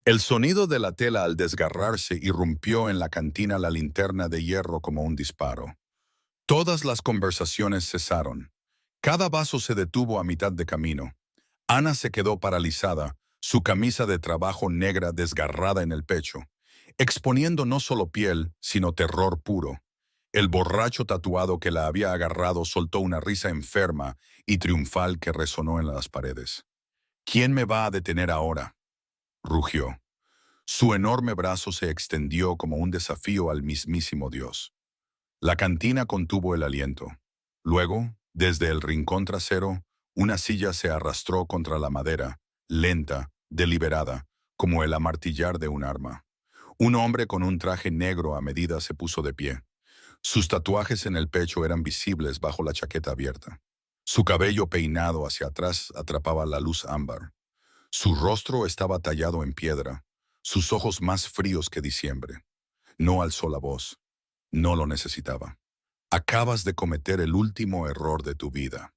El sonido de la tela al desgarrarse irrumpió en la cantina la linterna de hierro como un disparo. Todas las conversaciones cesaron. Cada vaso se detuvo a mitad de camino. Ana se quedó paralizada, su camisa de trabajo negra desgarrada en el pecho, exponiendo no solo piel, sino terror puro. El borracho tatuado que la había agarrado soltó una risa enferma y triunfal que resonó en las paredes. ¿Quién me va a detener ahora?, rugió. Su enorme brazo se extendió como un desafío al mismísimo Dios. La cantina contuvo el aliento. Luego, desde el rincón trasero, una silla se arrastró contra la madera, lenta, deliberada, como el amartillar de un arma. Un hombre con un traje negro a medida se puso de pie. Sus tatuajes en el pecho eran visibles bajo la chaqueta abierta. Su cabello peinado hacia atrás atrapaba la luz ámbar. Su rostro estaba tallado en piedra, sus ojos más fríos que diciembre. No alzó la voz. No lo necesitaba. Acabas de cometer el último error de tu vida.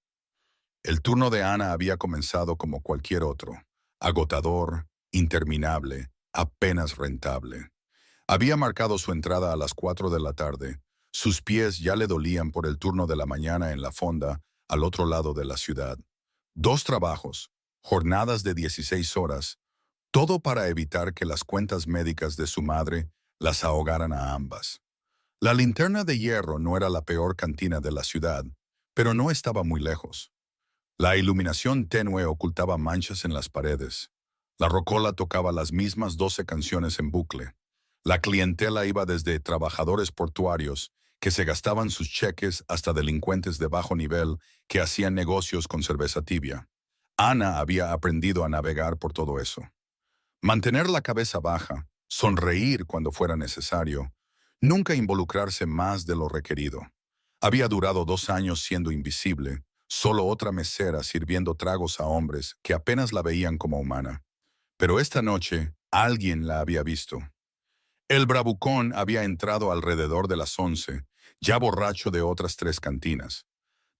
El turno de Ana había comenzado como cualquier otro, agotador, interminable, apenas rentable. Había marcado su entrada a las 4 de la tarde. Sus pies ya le dolían por el turno de la mañana en la fonda, al otro lado de la ciudad. 2 trabajos, jornadas de 16 horas, todo para evitar que las cuentas médicas de su madre las ahogaran a ambas. La linterna de hierro no era la peor cantina de la ciudad, pero no estaba muy lejos. La iluminación tenue ocultaba manchas en las paredes. La rocola tocaba las mismas 12 canciones en bucle. La clientela iba desde trabajadores portuarios que se gastaban sus cheques hasta delincuentes de bajo nivel que hacían negocios con cerveza tibia. Ana había aprendido a navegar por todo eso. Mantener la cabeza baja, sonreír cuando fuera necesario, nunca involucrarse más de lo requerido. Había durado 2 años siendo invisible, solo otra mesera sirviendo tragos a hombres que apenas la veían como humana. Pero esta noche, alguien la había visto. El bravucón había entrado alrededor de las 11, ya borracho de otras 3 cantinas.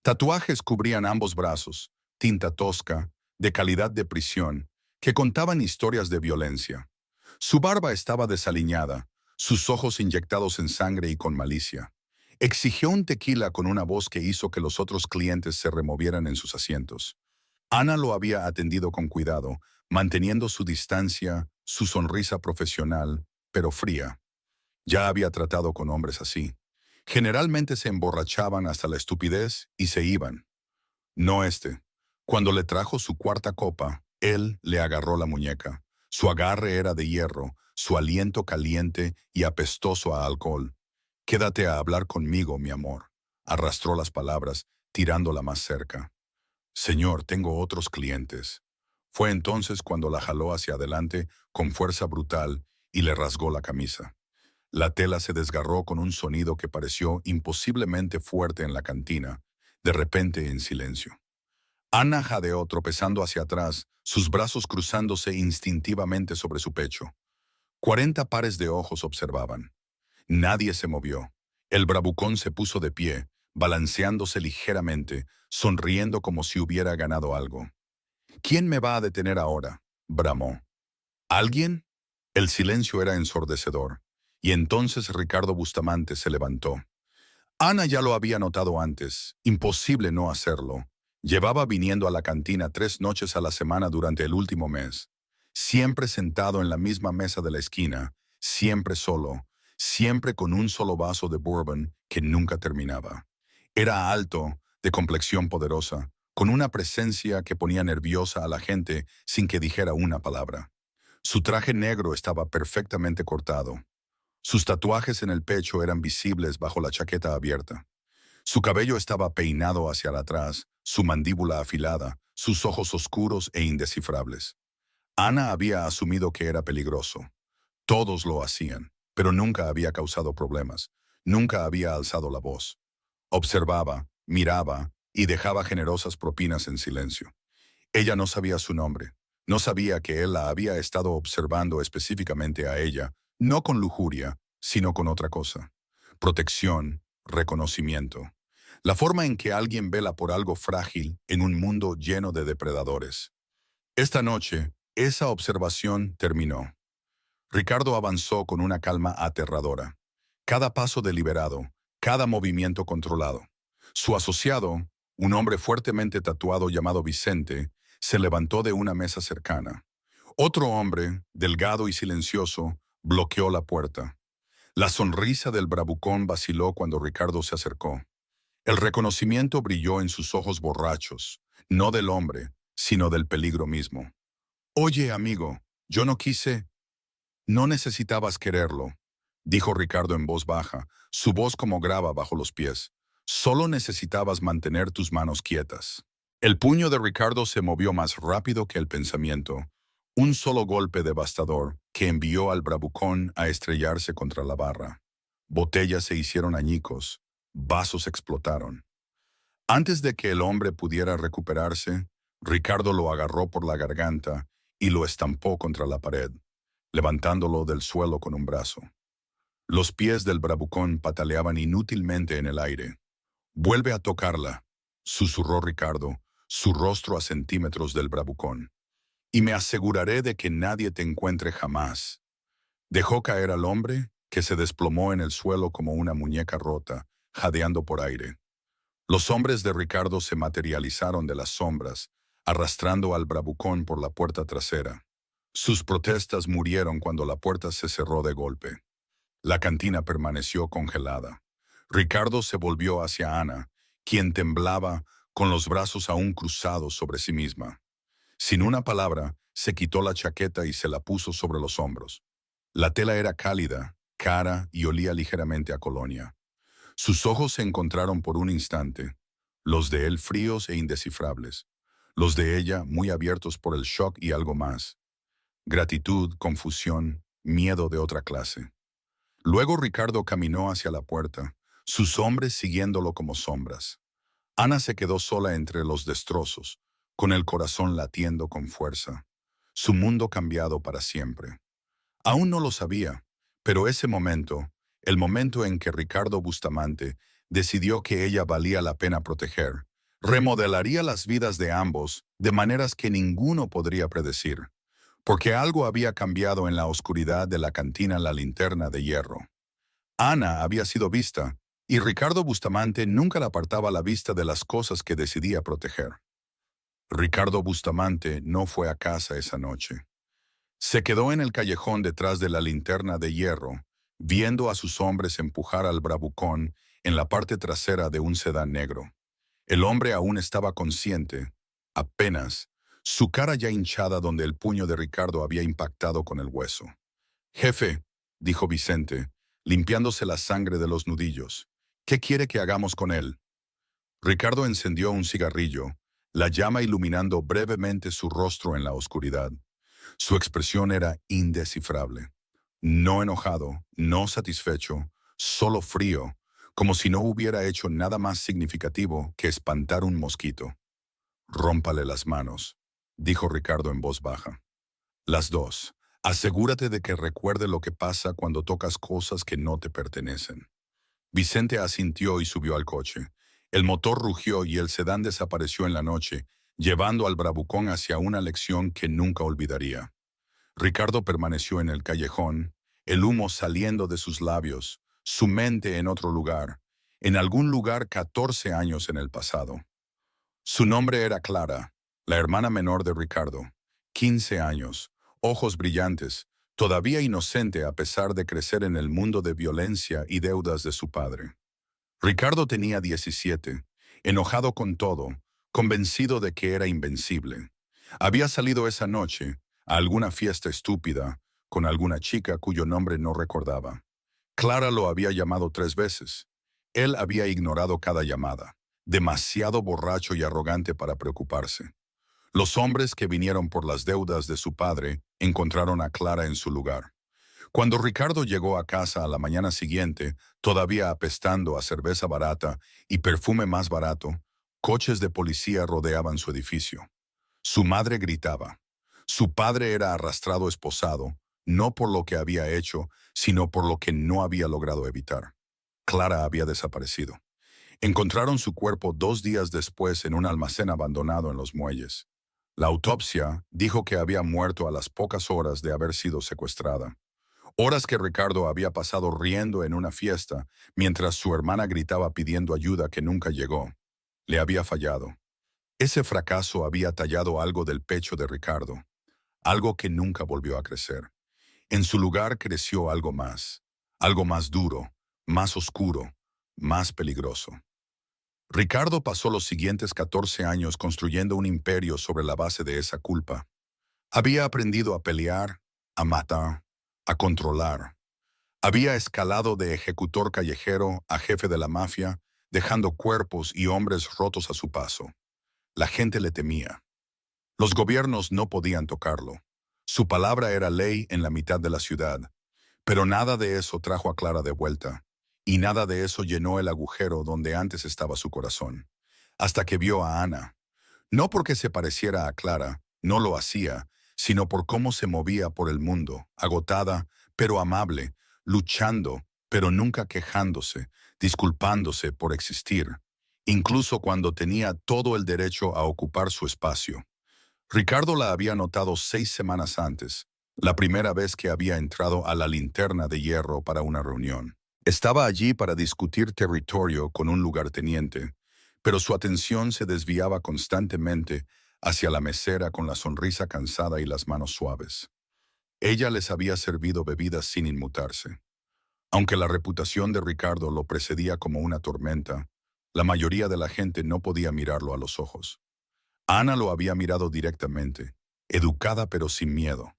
Tatuajes cubrían ambos brazos, tinta tosca, de calidad de prisión, que contaban historias de violencia. Su barba estaba desaliñada, sus ojos inyectados en sangre y con malicia. Exigió un tequila con una voz que hizo que los otros clientes se removieran en sus asientos. Ana lo había atendido con cuidado, manteniendo su distancia, su sonrisa profesional, pero fría. Ya había tratado con hombres así. Generalmente se emborrachaban hasta la estupidez y se iban. No este. Cuando le trajo su cuarta copa, él le agarró la muñeca. Su agarre era de hierro, su aliento caliente y apestoso a alcohol. «Quédate a hablar conmigo, mi amor», arrastró las palabras, tirándola más cerca. «Señor, tengo otros clientes». Fue entonces cuando la jaló hacia adelante con fuerza brutal y le rasgó la camisa. La tela se desgarró con un sonido que pareció imposiblemente fuerte en la cantina, de repente en silencio. Ana jadeó tropezando hacia atrás, sus brazos cruzándose instintivamente sobre su pecho. 40 pares de ojos observaban. Nadie se movió. El bravucón se puso de pie, balanceándose ligeramente, sonriendo como si hubiera ganado algo. «¿Quién me va a detener ahora?», bramó. «¿Alguien?». El silencio era ensordecedor, y entonces Ricardo Bustamante se levantó. Ana ya lo había notado antes, imposible no hacerlo. Llevaba viniendo a la cantina 3 noches a la semana durante el último mes. Siempre sentado en la misma mesa de la esquina, siempre solo, siempre con un solo vaso de bourbon que nunca terminaba. Era alto, de complexión poderosa, con una presencia que ponía nerviosa a la gente sin que dijera una palabra. Su traje negro estaba perfectamente cortado. Sus tatuajes en el pecho eran visibles bajo la chaqueta abierta. Su cabello estaba peinado hacia atrás, su mandíbula afilada, sus ojos oscuros e indescifrables. Ana había asumido que era peligroso. Todos lo hacían, pero nunca había causado problemas. Nunca había alzado la voz. Observaba, miraba y dejaba generosas propinas en silencio. Ella no sabía su nombre. No sabía que él la había estado observando específicamente a ella, no con lujuria, sino con otra cosa. Protección, reconocimiento. La forma en que alguien vela por algo frágil en un mundo lleno de depredadores. Esta noche, esa observación terminó. Ricardo avanzó con una calma aterradora. Cada paso deliberado, cada movimiento controlado. Su asociado, un hombre fuertemente tatuado llamado Vicente, se levantó de una mesa cercana. Otro hombre, delgado y silencioso, bloqueó la puerta. La sonrisa del bravucón vaciló cuando Ricardo se acercó. El reconocimiento brilló en sus ojos borrachos, no del hombre, sino del peligro mismo. Oye, amigo, yo no quise. No necesitabas quererlo, dijo Ricardo en voz baja, su voz como grava bajo los pies. Solo necesitabas mantener tus manos quietas. El puño de Ricardo se movió más rápido que el pensamiento. Un solo golpe devastador que envió al bravucón a estrellarse contra la barra. Botellas se hicieron añicos, vasos explotaron. Antes de que el hombre pudiera recuperarse, Ricardo lo agarró por la garganta y lo estampó contra la pared, levantándolo del suelo con un brazo. Los pies del bravucón pataleaban inútilmente en el aire. «Vuelve a tocarla», susurró Ricardo, su rostro a centímetros del bravucón. «Y me aseguraré de que nadie te encuentre jamás». Dejó caer al hombre, que se desplomó en el suelo como una muñeca rota, jadeando por aire. Los hombres de Ricardo se materializaron de las sombras, arrastrando al bravucón por la puerta trasera. Sus protestas murieron cuando la puerta se cerró de golpe. La cantina permaneció congelada. Ricardo se volvió hacia Ana, quien temblaba con los brazos aún cruzados sobre sí misma. Sin una palabra, se quitó la chaqueta y se la puso sobre los hombros. La tela era cálida, cara y olía ligeramente a colonia. Sus ojos se encontraron por un instante, los de él fríos e indescifrables, los de ella muy abiertos por el shock y algo más. Gratitud, confusión, miedo de otra clase. Luego Ricardo caminó hacia la puerta, sus hombres siguiéndolo como sombras. Ana se quedó sola entre los destrozos, con el corazón latiendo con fuerza. Su mundo cambiado para siempre. Aún no lo sabía, pero ese momento, el momento en que Ricardo Bustamante decidió que ella valía la pena proteger, remodelaría las vidas de ambos de maneras que ninguno podría predecir, porque algo había cambiado en la oscuridad de la cantina La Linterna de Hierro. Ana había sido vista, y Ricardo Bustamante nunca le apartaba la vista de las cosas que decidía proteger. Ricardo Bustamante no fue a casa esa noche. Se quedó en el callejón detrás de La Linterna de Hierro, viendo a sus hombres empujar al bravucón en la parte trasera de un sedán negro. El hombre aún estaba consciente, apenas, su cara ya hinchada donde el puño de Ricardo había impactado con el hueso. «Jefe», dijo Vicente, limpiándose la sangre de los nudillos, «¿qué quiere que hagamos con él?» Ricardo encendió un cigarrillo, la llama iluminando brevemente su rostro en la oscuridad. Su expresión era indescifrable. No enojado, no satisfecho, solo frío, como si no hubiera hecho nada más significativo que espantar un mosquito. «Rómpale las manos», dijo Ricardo en voz baja. «Las dos. Asegúrate de que recuerde lo que pasa cuando tocas cosas que no te pertenecen». Vicente asintió y subió al coche. El motor rugió y el sedán desapareció en la noche, llevando al bravucón hacia una lección que nunca olvidaría. Ricardo permaneció en el callejón, el humo saliendo de sus labios, su mente en otro lugar, en algún lugar 14 años en el pasado. Su nombre era Clara, la hermana menor de Ricardo, 15 años, ojos brillantes, todavía inocente a pesar de crecer en el mundo de violencia y deudas de su padre. Ricardo tenía 17, enojado con todo, convencido de que era invencible. Había salido esa noche a alguna fiesta estúpida con alguna chica cuyo nombre no recordaba. Clara lo había llamado 3 veces. Él había ignorado cada llamada, demasiado borracho y arrogante para preocuparse. Los hombres que vinieron por las deudas de su padre encontraron a Clara en su lugar. Cuando Ricardo llegó a casa a la mañana siguiente, todavía apestando a cerveza barata y perfume más barato, coches de policía rodeaban su edificio. Su madre gritaba. Su padre era arrastrado esposado, no por lo que había hecho, sino por lo que no había logrado evitar. Clara había desaparecido. Encontraron su cuerpo 2 días después en un almacén abandonado en los muelles. La autopsia dijo que había muerto a las pocas horas de haber sido secuestrada. Horas que Ricardo había pasado riendo en una fiesta, mientras su hermana gritaba pidiendo ayuda que nunca llegó. Le había fallado. Ese fracaso había tallado algo del pecho de Ricardo, algo que nunca volvió a crecer. En su lugar creció algo más duro, más oscuro, más peligroso. Ricardo pasó los siguientes 14 años construyendo un imperio sobre la base de esa culpa. Había aprendido a pelear, a matar, a controlar. Había escalado de ejecutor callejero a jefe de la mafia, dejando cuerpos y hombres rotos a su paso. La gente le temía. Los gobiernos no podían tocarlo. Su palabra era ley en la mitad de la ciudad. Pero nada de eso trajo a Clara de vuelta, y nada de eso llenó el agujero donde antes estaba su corazón. Hasta que vio a Ana. No porque se pareciera a Clara, no lo hacía, sino por cómo se movía por el mundo, agotada, pero amable, luchando, pero nunca quejándose, disculpándose por existir, incluso cuando tenía todo el derecho a ocupar su espacio. Ricardo la había notado 6 semanas antes, la primera vez que había entrado a la linterna de hierro para una reunión. Estaba allí para discutir territorio con un lugarteniente, pero su atención se desviaba constantemente hacia la mesera con la sonrisa cansada y las manos suaves. Ella les había servido bebidas sin inmutarse. Aunque la reputación de Ricardo lo precedía como una tormenta, la mayoría de la gente no podía mirarlo a los ojos. Ana lo había mirado directamente, educada pero sin miedo,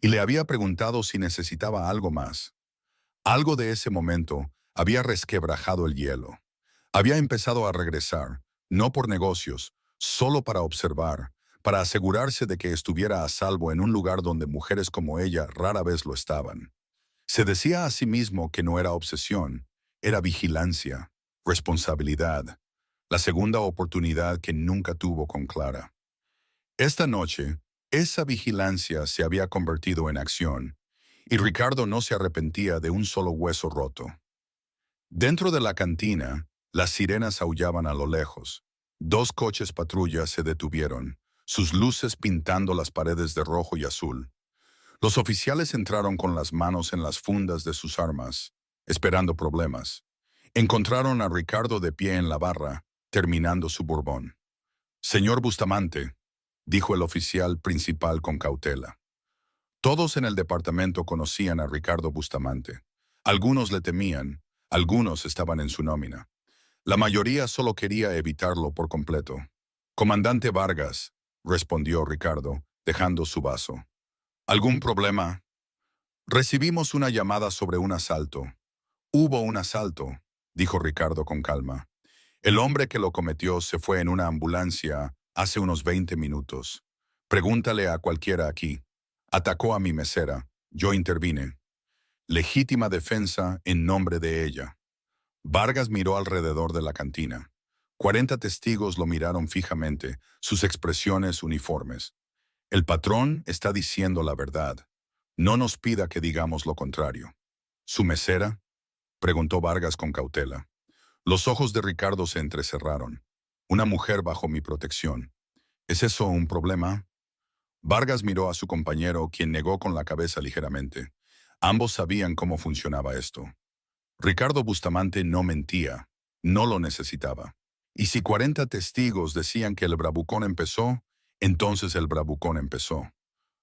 y le había preguntado si necesitaba algo más. Algo de ese momento había resquebrajado el hielo. Había empezado a regresar, no por negocios, solo para observar, para asegurarse de que estuviera a salvo en un lugar donde mujeres como ella rara vez lo estaban. Se decía a sí mismo que no era obsesión, era vigilancia, responsabilidad, la segunda oportunidad que nunca tuvo con Clara. Esta noche, esa vigilancia se había convertido en acción, y Ricardo no se arrepentía de un solo hueso roto. Dentro de la cantina, las sirenas aullaban a lo lejos. 2 coches patrulla se detuvieron, sus luces pintando las paredes de rojo y azul. Los oficiales entraron con las manos en las fundas de sus armas, esperando problemas. Encontraron a Ricardo de pie en la barra, terminando su bourbon. «Señor Bustamante», dijo el oficial principal con cautela. Todos en el departamento conocían a Ricardo Bustamante. Algunos le temían, algunos estaban en su nómina. La mayoría solo quería evitarlo por completo. «Comandante Vargas», respondió Ricardo, dejando su vaso. «¿Algún problema?» «Recibimos una llamada sobre un asalto». «Hubo un asalto», dijo Ricardo con calma. «El hombre que lo cometió se fue en una ambulancia hace unos 20 minutos. Pregúntale a cualquiera aquí. Atacó a mi mesera. Yo intervine. Legítima defensa en nombre de ella». Vargas miró alrededor de la cantina. 40 testigos lo miraron fijamente, sus expresiones uniformes. «El patrón está diciendo la verdad. No nos pida que digamos lo contrario». «¿Su mesera?», preguntó Vargas con cautela. Los ojos de Ricardo se entrecerraron. «Una mujer bajo mi protección. ¿Es eso un problema?». Vargas miró a su compañero, quien negó con la cabeza ligeramente. Ambos sabían cómo funcionaba esto. Ricardo Bustamante no mentía, no lo necesitaba. Y si 40 testigos decían que el bravucón empezó, entonces el bravucón empezó.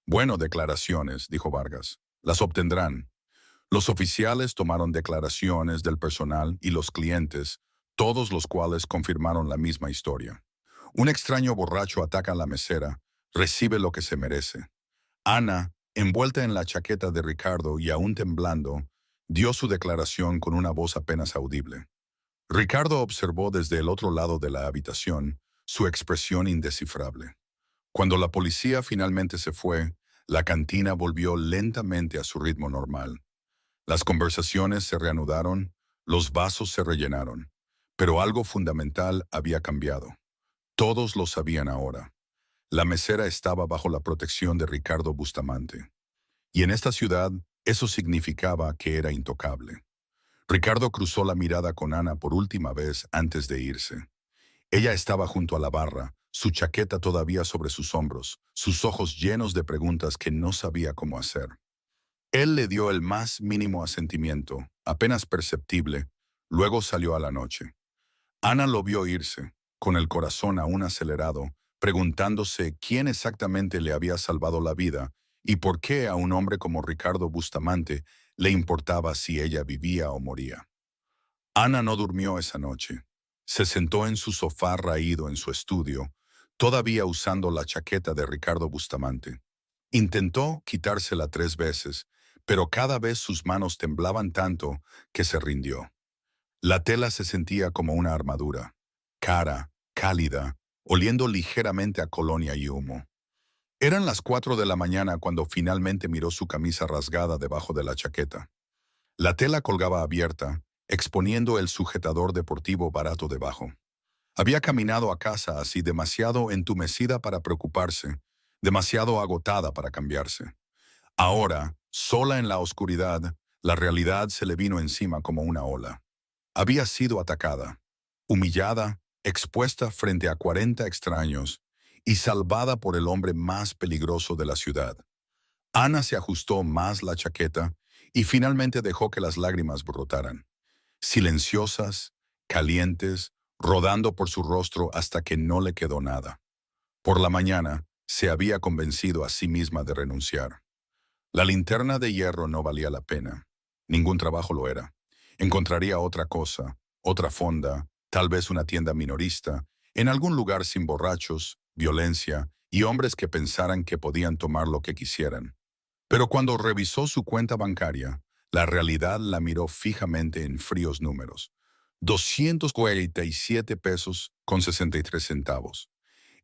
«Bueno, declaraciones», dijo Vargas. «Las obtendrán». Los oficiales tomaron declaraciones del personal y los clientes, todos los cuales confirmaron la misma historia. Un extraño borracho ataca a la mesera, recibe lo que se merece. Ana, envuelta en la chaqueta de Ricardo y aún temblando, dio su declaración con una voz apenas audible. Ricardo observó desde el otro lado de la habitación su expresión indescifrable. Cuando la policía finalmente se fue, la cantina volvió lentamente a su ritmo normal. Las conversaciones se reanudaron, los vasos se rellenaron, pero algo fundamental había cambiado. Todos lo sabían ahora. La mesera estaba bajo la protección de Ricardo Bustamante. Y en esta ciudad, eso significaba que era intocable. Ricardo cruzó la mirada con Ana por última vez antes de irse. Ella estaba junto a la barra, su chaqueta todavía sobre sus hombros, sus ojos llenos de preguntas que no sabía cómo hacer. Él le dio el más mínimo asentimiento, apenas perceptible, luego salió a la noche. Ana lo vio irse, con el corazón aún acelerado, preguntándose quién exactamente le había salvado la vida y por qué a un hombre como Ricardo Bustamante le importaba si ella vivía o moría. Ana no durmió esa noche. Se sentó en su sofá raído en su estudio, todavía usando la chaqueta de Ricardo Bustamante. Intentó quitársela 3 veces, pero cada vez sus manos temblaban tanto que se rindió. La tela se sentía como una armadura, cara, cálida, oliendo ligeramente a colonia y humo. Eran las 4 de la mañana cuando finalmente miró su camisa rasgada debajo de la chaqueta. La tela colgaba abierta, exponiendo el sujetador deportivo barato debajo. Había caminado a casa así demasiado entumecida para preocuparse, demasiado agotada para cambiarse. Ahora, sola en la oscuridad, la realidad se le vino encima como una ola. Había sido atacada, humillada, expuesta frente a 40 extraños y salvada por el hombre más peligroso de la ciudad. Ana se ajustó más la chaqueta y finalmente dejó que las lágrimas brotaran, silenciosas, calientes, rodando por su rostro hasta que no le quedó nada. Por la mañana, se había convencido a sí misma de renunciar. La linterna de hierro no valía la pena. Ningún trabajo lo era. Encontraría otra cosa, otra fonda, tal vez una tienda minorista, en algún lugar sin borrachos, violencia y hombres que pensaran que podían tomar lo que quisieran. Pero cuando revisó su cuenta bancaria, la realidad la miró fijamente en fríos números. 247 pesos con 63 centavos.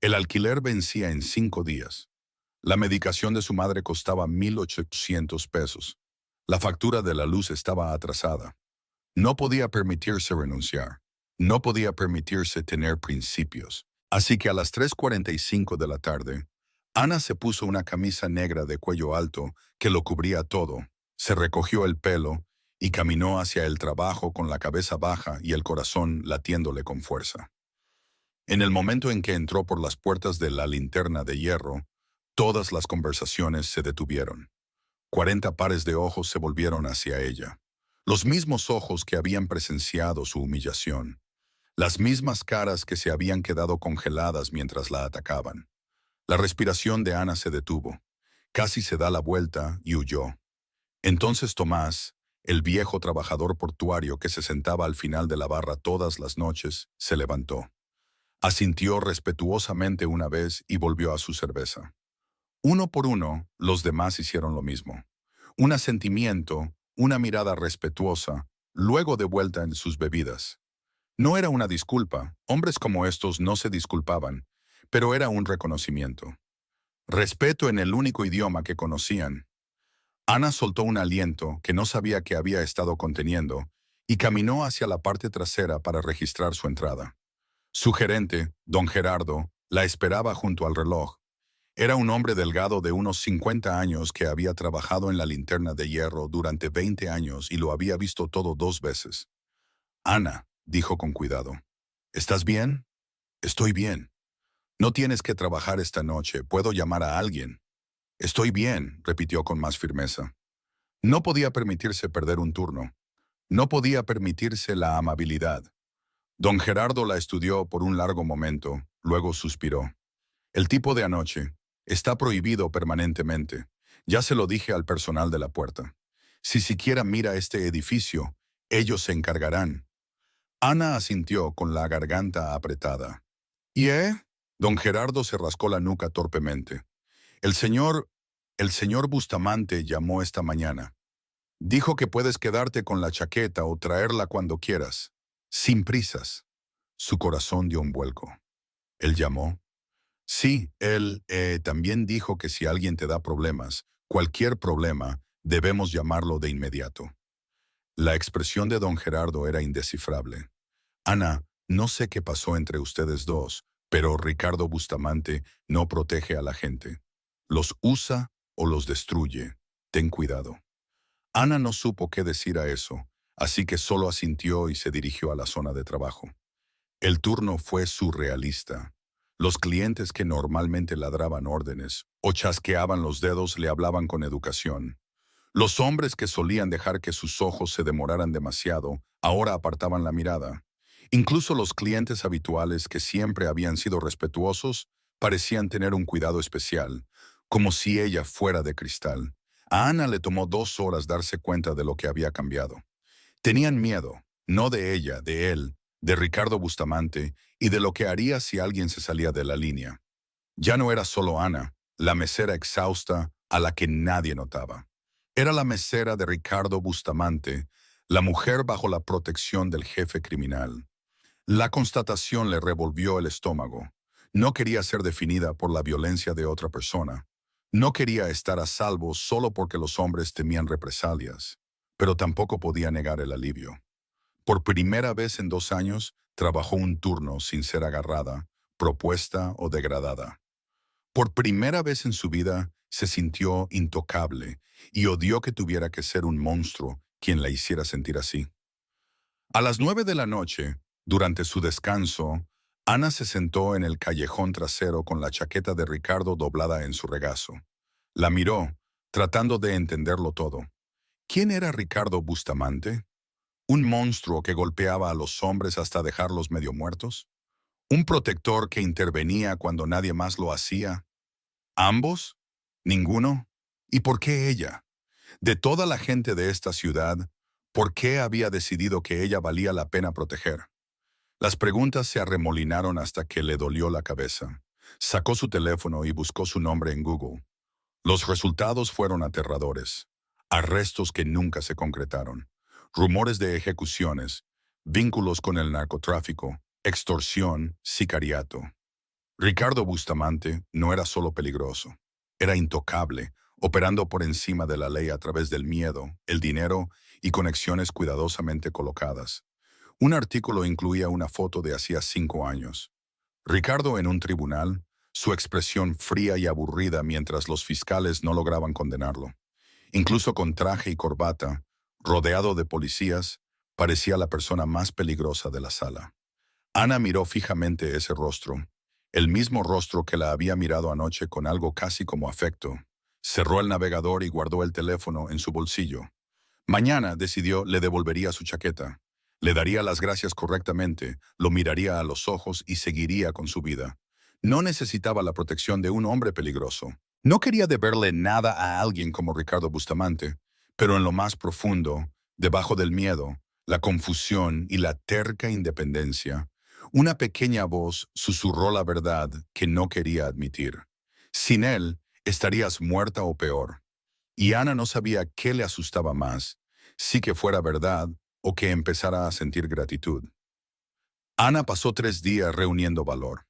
El alquiler vencía en 5 días. La medicación de su madre costaba 1,800 pesos. La factura de la luz estaba atrasada. No podía permitirse renunciar. No podía permitirse tener principios. Así que a las 3:45 de la tarde, Ana se puso una camisa negra de cuello alto que lo cubría todo, se recogió el pelo y caminó hacia el trabajo con la cabeza baja y el corazón latiéndole con fuerza. En el momento en que entró por las puertas de la linterna de hierro, todas las conversaciones se detuvieron. 40 pares de ojos se volvieron hacia ella. Los mismos ojos que habían presenciado su humillación. Las mismas caras que se habían quedado congeladas mientras la atacaban. La respiración de Ana se detuvo. Casi se da la vuelta y huyó. Entonces Tomás, el viejo trabajador portuario que se sentaba al final de la barra todas las noches, se levantó. Asintió respetuosamente una vez y volvió a su cerveza. Uno por uno, los demás hicieron lo mismo. Un asentimiento, una mirada respetuosa, luego de vuelta en sus bebidas. No era una disculpa, hombres como estos no se disculpaban, pero era un reconocimiento. Respeto en el único idioma que conocían. Ana soltó un aliento que no sabía que había estado conteniendo y caminó hacia la parte trasera para registrar su entrada. Su gerente, don Gerardo, la esperaba junto al reloj. Era un hombre delgado de unos 50 años que había trabajado en la linterna de hierro durante 20 años y lo había visto todo 2 veces. Ana, dijo con cuidado, ¿estás bien? Estoy bien. No tienes que trabajar esta noche, puedo llamar a alguien. Estoy bien, repitió con más firmeza. No podía permitirse perder un turno. No podía permitirse la amabilidad. Don Gerardo la estudió por un largo momento, luego suspiró. El tipo de anoche está prohibido permanentemente. Ya se lo dije al personal de la puerta. Si siquiera mira este edificio, ellos se encargarán. Ana asintió con la garganta apretada. ¿Y Don Gerardo se rascó la nuca torpemente. El señor Bustamante llamó esta mañana. Dijo que puedes quedarte con la chaqueta o traerla cuando quieras. Sin prisas. Su corazón dio un vuelco. ¿Él llamó? Sí, él también dijo que si alguien te da problemas, cualquier problema, debemos llamarlo de inmediato. La expresión de don Gerardo era indescifrable. Ana, no sé qué pasó entre ustedes dos, pero Ricardo Bustamante no protege a la gente. Los usa o los destruye. Ten cuidado. Ana no supo qué decir a eso, así que solo asintió y se dirigió a la zona de trabajo. El turno fue surrealista. Los clientes que normalmente ladraban órdenes o chasqueaban los dedos le hablaban con educación. Los hombres que solían dejar que sus ojos se demoraran demasiado, ahora apartaban la mirada. Incluso los clientes habituales que siempre habían sido respetuosos parecían tener un cuidado especial, como si ella fuera de cristal. A Ana le tomó 2 horas darse cuenta de lo que había cambiado. Tenían miedo, no de ella, de él, de Ricardo Bustamante y de lo que haría si alguien se salía de la línea. Ya no era solo Ana, la mesera exhausta a la que nadie notaba. Era la mesera de Ricardo Bustamante, la mujer bajo la protección del jefe criminal. La constatación le revolvió el estómago. No quería ser definida por la violencia de otra persona. No quería estar a salvo solo porque los hombres temían represalias. Pero tampoco podía negar el alivio. Por primera vez en 2 años, trabajó un turno sin ser agarrada, propuesta o degradada. Por primera vez en su vida, se sintió intocable y odió que tuviera que ser un monstruo quien la hiciera sentir así. A las 9 de la noche, durante su descanso, Ana se sentó en el callejón trasero con la chaqueta de Ricardo doblada en su regazo. La miró, tratando de entenderlo todo. ¿Quién era Ricardo Bustamante? ¿Un monstruo que golpeaba a los hombres hasta dejarlos medio muertos? ¿Un protector que intervenía cuando nadie más lo hacía? ¿Ambos? ¿Ninguno? ¿Y por qué ella? De toda la gente de esta ciudad, ¿por qué había decidido que ella valía la pena proteger? Las preguntas se arremolinaron hasta que le dolió la cabeza. Sacó su teléfono y buscó su nombre en Google. Los resultados fueron aterradores. Arrestos que nunca se concretaron. Rumores de ejecuciones. Vínculos con el narcotráfico. Extorsión. Sicariato. Ricardo Bustamante no era solo peligroso. Era intocable, operando por encima de la ley a través del miedo, el dinero y conexiones cuidadosamente colocadas. Un artículo incluía una foto de hacía 5 años. Ricardo en un tribunal, su expresión fría y aburrida mientras los fiscales no lograban condenarlo. Incluso con traje y corbata, rodeado de policías, parecía la persona más peligrosa de la sala. Ana miró fijamente ese rostro, el mismo rostro que la había mirado anoche con algo casi como afecto. Cerró el navegador y guardó el teléfono en su bolsillo. Mañana, decidió, le devolvería su chaqueta. Le daría las gracias correctamente, lo miraría a los ojos y seguiría con su vida. No necesitaba la protección de un hombre peligroso. No quería deberle nada a alguien como Ricardo Bustamante, pero en lo más profundo, debajo del miedo, la confusión y la terca independencia, una pequeña voz susurró la verdad que no quería admitir. Sin él, estarías muerta o peor. Y Ana no sabía qué le asustaba más, si que fuera verdad o que empezara a sentir gratitud. Ana pasó 3 días reuniendo valor.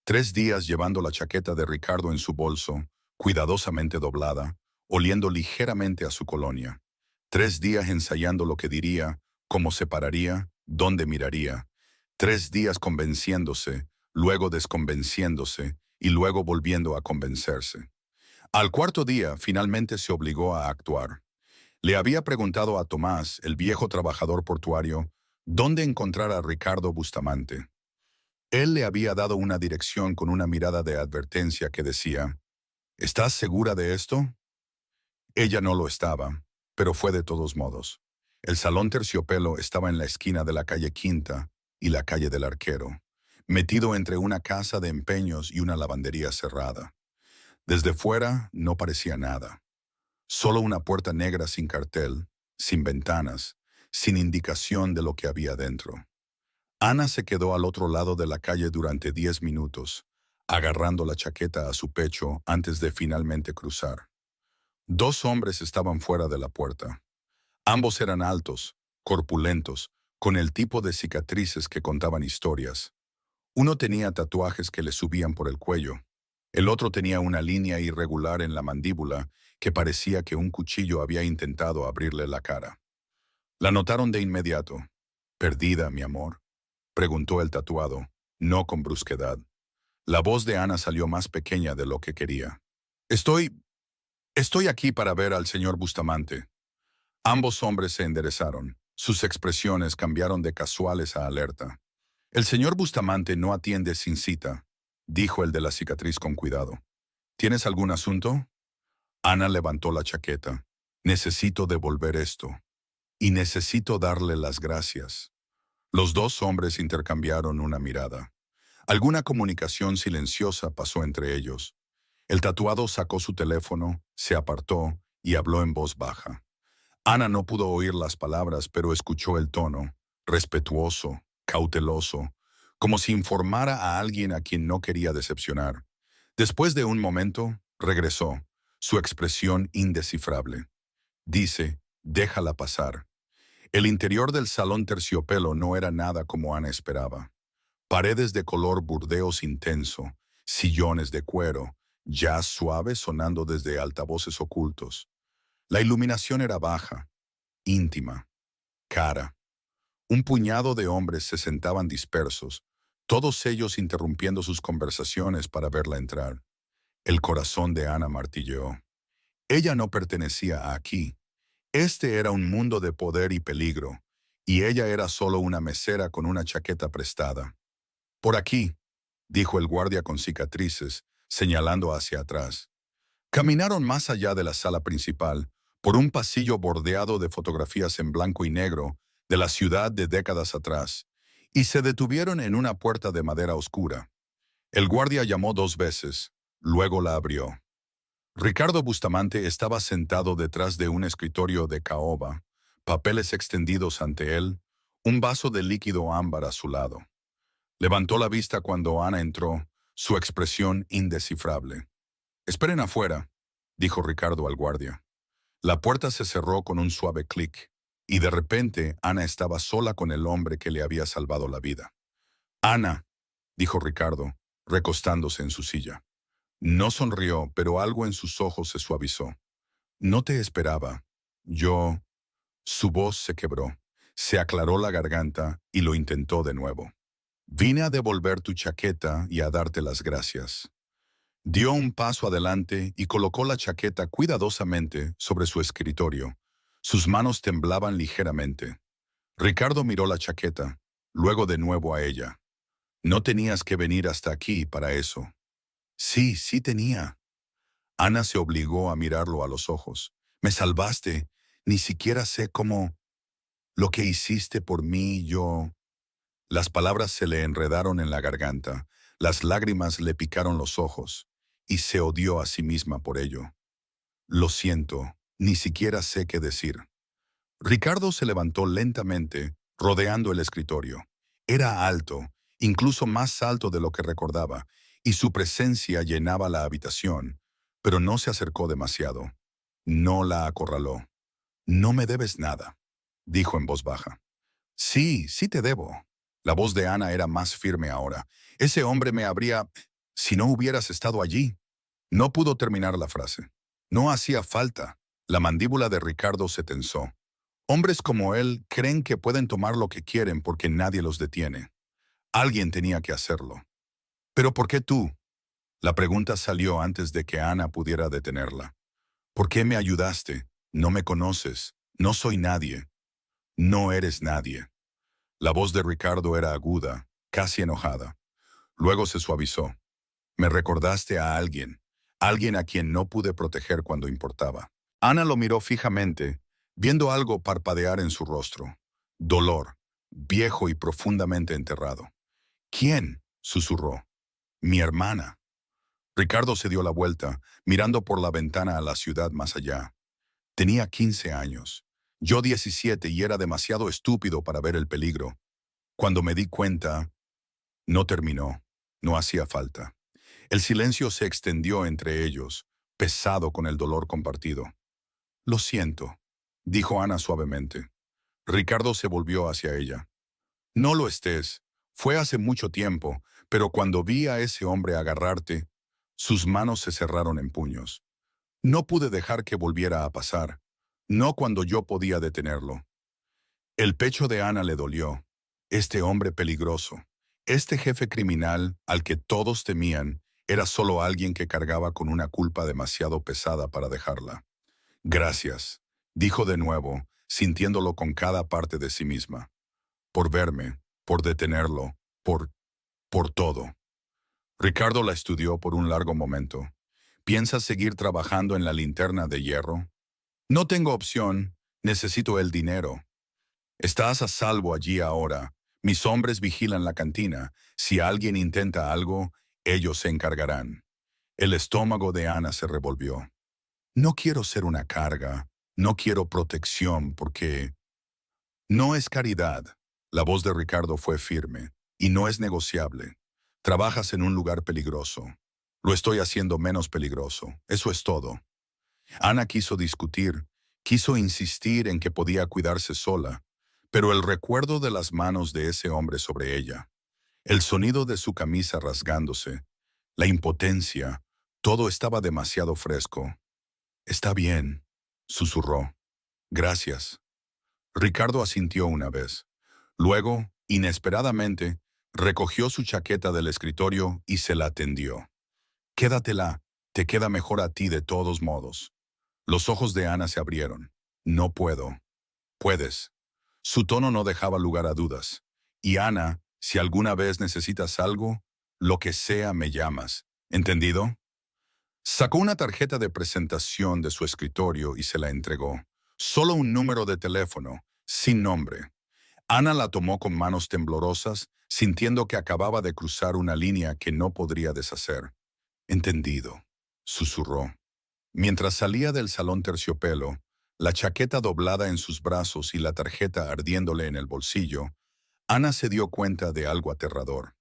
3 días llevando la chaqueta de Ricardo en su bolso, cuidadosamente doblada, oliendo ligeramente a su colonia. 3 días ensayando lo que diría, cómo se pararía, dónde miraría. 3 días convenciéndose, luego desconvenciéndose y luego volviendo a convencerse. Al cuarto día, finalmente se obligó a actuar. Le había preguntado a Tomás, el viejo trabajador portuario, dónde encontrar a Ricardo Bustamante. Él le había dado una dirección con una mirada de advertencia que decía, ¿estás segura de esto? Ella no lo estaba, pero fue de todos modos. El salón Terciopelo estaba en la esquina de la calle Quinta y la calle del Arquero, metido entre una casa de empeños y una lavandería cerrada. Desde fuera no parecía nada. Solo una puerta negra sin cartel, sin ventanas, sin indicación de lo que había dentro. Ana se quedó al otro lado de la calle durante 10 minutos, agarrando la chaqueta a su pecho antes de finalmente cruzar. 2 hombres estaban fuera de la puerta. Ambos eran altos, corpulentos, con el tipo de cicatrices que contaban historias. Uno tenía tatuajes que le subían por el cuello. El otro tenía una línea irregular en la mandíbula que parecía que un cuchillo había intentado abrirle la cara. La notaron de inmediato. «¿Perdida, mi amor?», preguntó el tatuado, no con brusquedad. La voz de Ana salió más pequeña de lo que quería. Estoy aquí para ver al señor Bustamante». Ambos hombres se enderezaron. Sus expresiones cambiaron de casuales a alerta. «El señor Bustamante no atiende sin cita», dijo el de la cicatriz con cuidado. «¿Tienes algún asunto?». Ana levantó la chaqueta. Necesito devolver esto. Y necesito darle las gracias. Los dos hombres intercambiaron una mirada. Alguna comunicación silenciosa pasó entre ellos. El tatuado sacó su teléfono, se apartó y habló en voz baja. Ana no pudo oír las palabras, pero escuchó el tono, respetuoso, cauteloso, como si informara a alguien a quien no quería decepcionar. Después de un momento, regresó, su expresión indescifrable. Dice, déjala pasar. El interior del salón terciopelo no era nada como Ana esperaba. Paredes de color burdeos intenso, sillones de cuero, jazz suave sonando desde altavoces ocultos. La iluminación era baja, íntima, cara. Un puñado de hombres se sentaban dispersos, todos ellos interrumpiendo sus conversaciones para verla entrar. El corazón de Ana martilleó. Ella no pertenecía aquí. Este era un mundo de poder y peligro, y ella era solo una mesera con una chaqueta prestada. Por aquí, dijo el guardia con cicatrices, señalando hacia atrás. Caminaron más allá de la sala principal, por un pasillo bordeado de fotografías en blanco y negro de la ciudad de décadas atrás, y se detuvieron en una puerta de madera oscura. El guardia llamó 2 veces, luego la abrió. Ricardo Bustamante estaba sentado detrás de un escritorio de caoba, papeles extendidos ante él, un vaso de líquido ámbar a su lado. Levantó la vista cuando Ana entró, su expresión indescifrable. «Esperen afuera», dijo Ricardo al guardia. La puerta se cerró con un suave clic, y de repente Ana estaba sola con el hombre que le había salvado la vida. «Ana», dijo Ricardo, recostándose en su silla. No sonrió, pero algo en sus ojos se suavizó. «No te esperaba. Yo...» Su voz se quebró, se aclaró la garganta y lo intentó de nuevo. «Vine a devolver tu chaqueta y a darte las gracias». Dio un paso adelante y colocó la chaqueta cuidadosamente sobre su escritorio. Sus manos temblaban ligeramente. Ricardo miró la chaqueta, luego de nuevo a ella. «No tenías que venir hasta aquí para eso». «Sí, sí tenía». Ana se obligó a mirarlo a los ojos. «Me salvaste. Ni siquiera sé cómo... Lo que hiciste por mí, yo...» Las palabras se le enredaron en la garganta, las lágrimas le picaron los ojos, y se odió a sí misma por ello. «Lo siento, ni siquiera sé qué decir». Ricardo se levantó lentamente, rodeando el escritorio. Era alto, incluso más alto de lo que recordaba, y su presencia llenaba la habitación, pero no se acercó demasiado. No la acorraló. «No me debes nada», dijo en voz baja. «Sí, sí te debo». La voz de Ana era más firme ahora. «Ese hombre me habría... si no hubieras estado allí». No pudo terminar la frase. No hacía falta. La mandíbula de Ricardo se tensó. Hombres como él creen que pueden tomar lo que quieren porque nadie los detiene. Alguien tenía que hacerlo. «¿Pero por qué tú?» La pregunta salió antes de que Ana pudiera detenerla. «¿Por qué me ayudaste? No me conoces. No soy nadie». «No eres nadie». La voz de Ricardo era aguda, casi enojada. Luego se suavizó. «Me recordaste a alguien, alguien a quien no pude proteger cuando importaba». Ana lo miró fijamente, viendo algo parpadear en su rostro. Dolor, viejo y profundamente enterrado. «¿Quién?», susurró. «Mi hermana». Ricardo se dio la vuelta, mirando por la ventana a la ciudad más allá. Tenía 15 años. Yo 17 y era demasiado estúpido para ver el peligro. Cuando me di cuenta, no terminó. No hacía falta. El silencio se extendió entre ellos, pesado con el dolor compartido. «Lo siento», dijo Ana suavemente. Ricardo se volvió hacia ella. «No lo estés. Fue hace mucho tiempo, pero cuando vi a ese hombre agarrarte, sus manos se cerraron en puños. No pude dejar que volviera a pasar. No cuando yo podía detenerlo». El pecho de Ana le dolió. Este hombre peligroso, este jefe criminal al que todos temían, era solo alguien que cargaba con una culpa demasiado pesada para dejarla. «Gracias», dijo de nuevo, sintiéndolo con cada parte de sí misma. «Por verme, por detenerlo, por todo». Ricardo la estudió por un largo momento. «¿Piensas seguir trabajando en la linterna de hierro?» No tengo opción, necesito el dinero. Estás a salvo allí ahora. Mis hombres vigilan la cantina. Si alguien intenta algo, ellos se encargarán. El estómago de Ana se revolvió. No quiero ser una carga, no quiero protección porque no es caridad. La voz de Ricardo fue firme y no es negociable. Trabajas en un lugar peligroso. Lo estoy haciendo menos peligroso. Eso es todo. Ana quiso discutir, quiso insistir en que podía cuidarse sola, pero el recuerdo de las manos de ese hombre sobre ella, el sonido de su camisa rasgándose, la impotencia, todo estaba demasiado fresco. Está bien, susurró. Gracias. Ricardo asintió una vez. Luego, inesperadamente, recogió su chaqueta del escritorio y se la tendió. Quédatela, te queda mejor a ti de todos modos. Los ojos de Ana se abrieron. No puedo. Puedes. Su tono no dejaba lugar a dudas. Y Ana, si alguna vez necesitas algo, lo que sea me llamas. ¿Entendido? Sacó una tarjeta de presentación de su escritorio y se la entregó. Solo un número de teléfono, sin nombre. Ana la tomó con manos temblorosas, sintiendo que acababa de cruzar una línea que no podría deshacer. Entendido, susurró. Mientras salía del salón Terciopelo, la chaqueta doblada en sus brazos y la tarjeta ardiéndole en el bolsillo, Ana se dio cuenta de algo aterrador.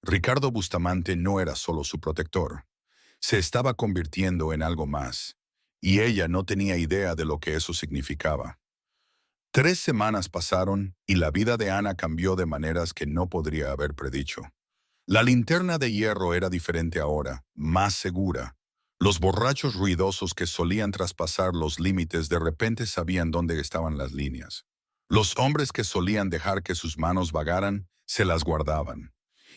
Ricardo Bustamante no era solo su protector. Se estaba convirtiendo en algo más, y ella no tenía idea de lo que eso significaba. 3 semanas pasaron y la vida de Ana cambió de maneras que no podría haber predicho. La linterna de hierro era diferente ahora, más segura. Los borrachos ruidosos que solían traspasar los límites de repente sabían dónde estaban las líneas. Los hombres que solían dejar que sus manos vagaran, se las guardaban.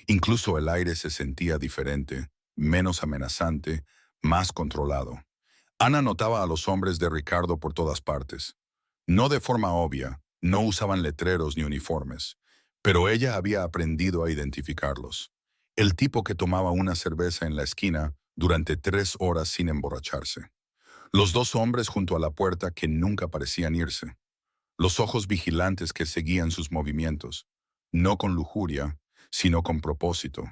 Incluso el aire se sentía diferente, menos amenazante, más controlado. Ana notaba a los hombres de Ricardo por todas partes. No de forma obvia, no usaban letreros ni uniformes, pero ella había aprendido a identificarlos. El tipo que tomaba una cerveza en la esquina durante 3 horas sin emborracharse. Los dos hombres junto a la puerta que nunca parecían irse. Los ojos vigilantes que seguían sus movimientos, no con lujuria, sino con propósito.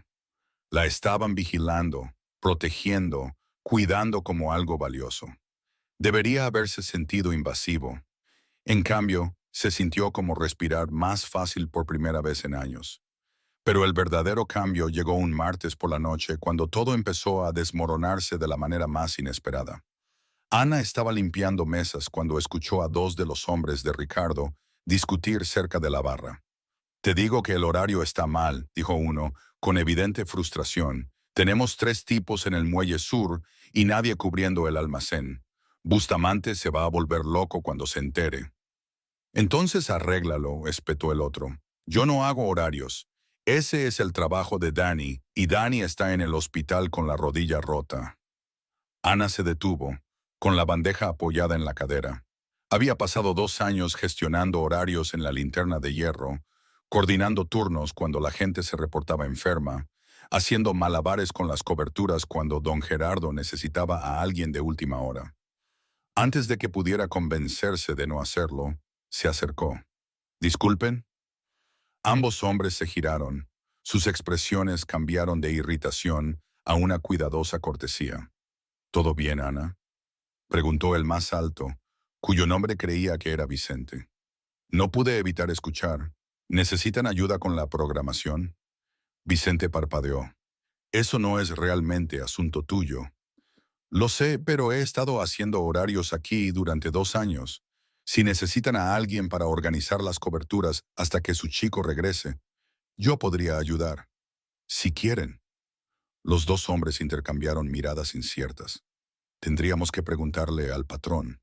La estaban vigilando, protegiendo, cuidando como algo valioso. Debería haberse sentido invasivo. En cambio, se sintió como respirar más fácil por primera vez en años. Pero el verdadero cambio llegó un martes por la noche cuando todo empezó a desmoronarse de la manera más inesperada. Ana estaba limpiando mesas cuando escuchó a dos de los hombres de Ricardo discutir cerca de la barra. Te digo que el horario está mal, dijo uno, con evidente frustración. Tenemos 3 tipos en el muelle sur y nadie cubriendo el almacén. Bustamante se va a volver loco cuando se entere. Entonces arréglalo, espetó el otro. Yo no hago horarios. Ese es el trabajo de Danny, y Danny está en el hospital con la rodilla rota. Ana se detuvo, con la bandeja apoyada en la cadera. Había pasado 2 años gestionando horarios en la linterna de hierro, coordinando turnos cuando la gente se reportaba enferma, haciendo malabares con las coberturas cuando don Gerardo necesitaba a alguien de última hora. Antes de que pudiera convencerse de no hacerlo, se acercó. ¿Disculpen? Ambos hombres se giraron. Sus expresiones cambiaron de irritación a una cuidadosa cortesía. ¿Todo bien, Ana?, preguntó el más alto, cuyo nombre creía que era Vicente. No pude evitar escuchar. ¿Necesitan ayuda con la programación? Vicente parpadeó. Eso no es realmente asunto tuyo. Lo sé, pero he estado haciendo horarios aquí durante 2 años. Si necesitan a alguien para organizar las coberturas hasta que su chico regrese, yo podría ayudar. Si quieren. Los dos hombres intercambiaron miradas inciertas. Tendríamos que preguntarle al patrón,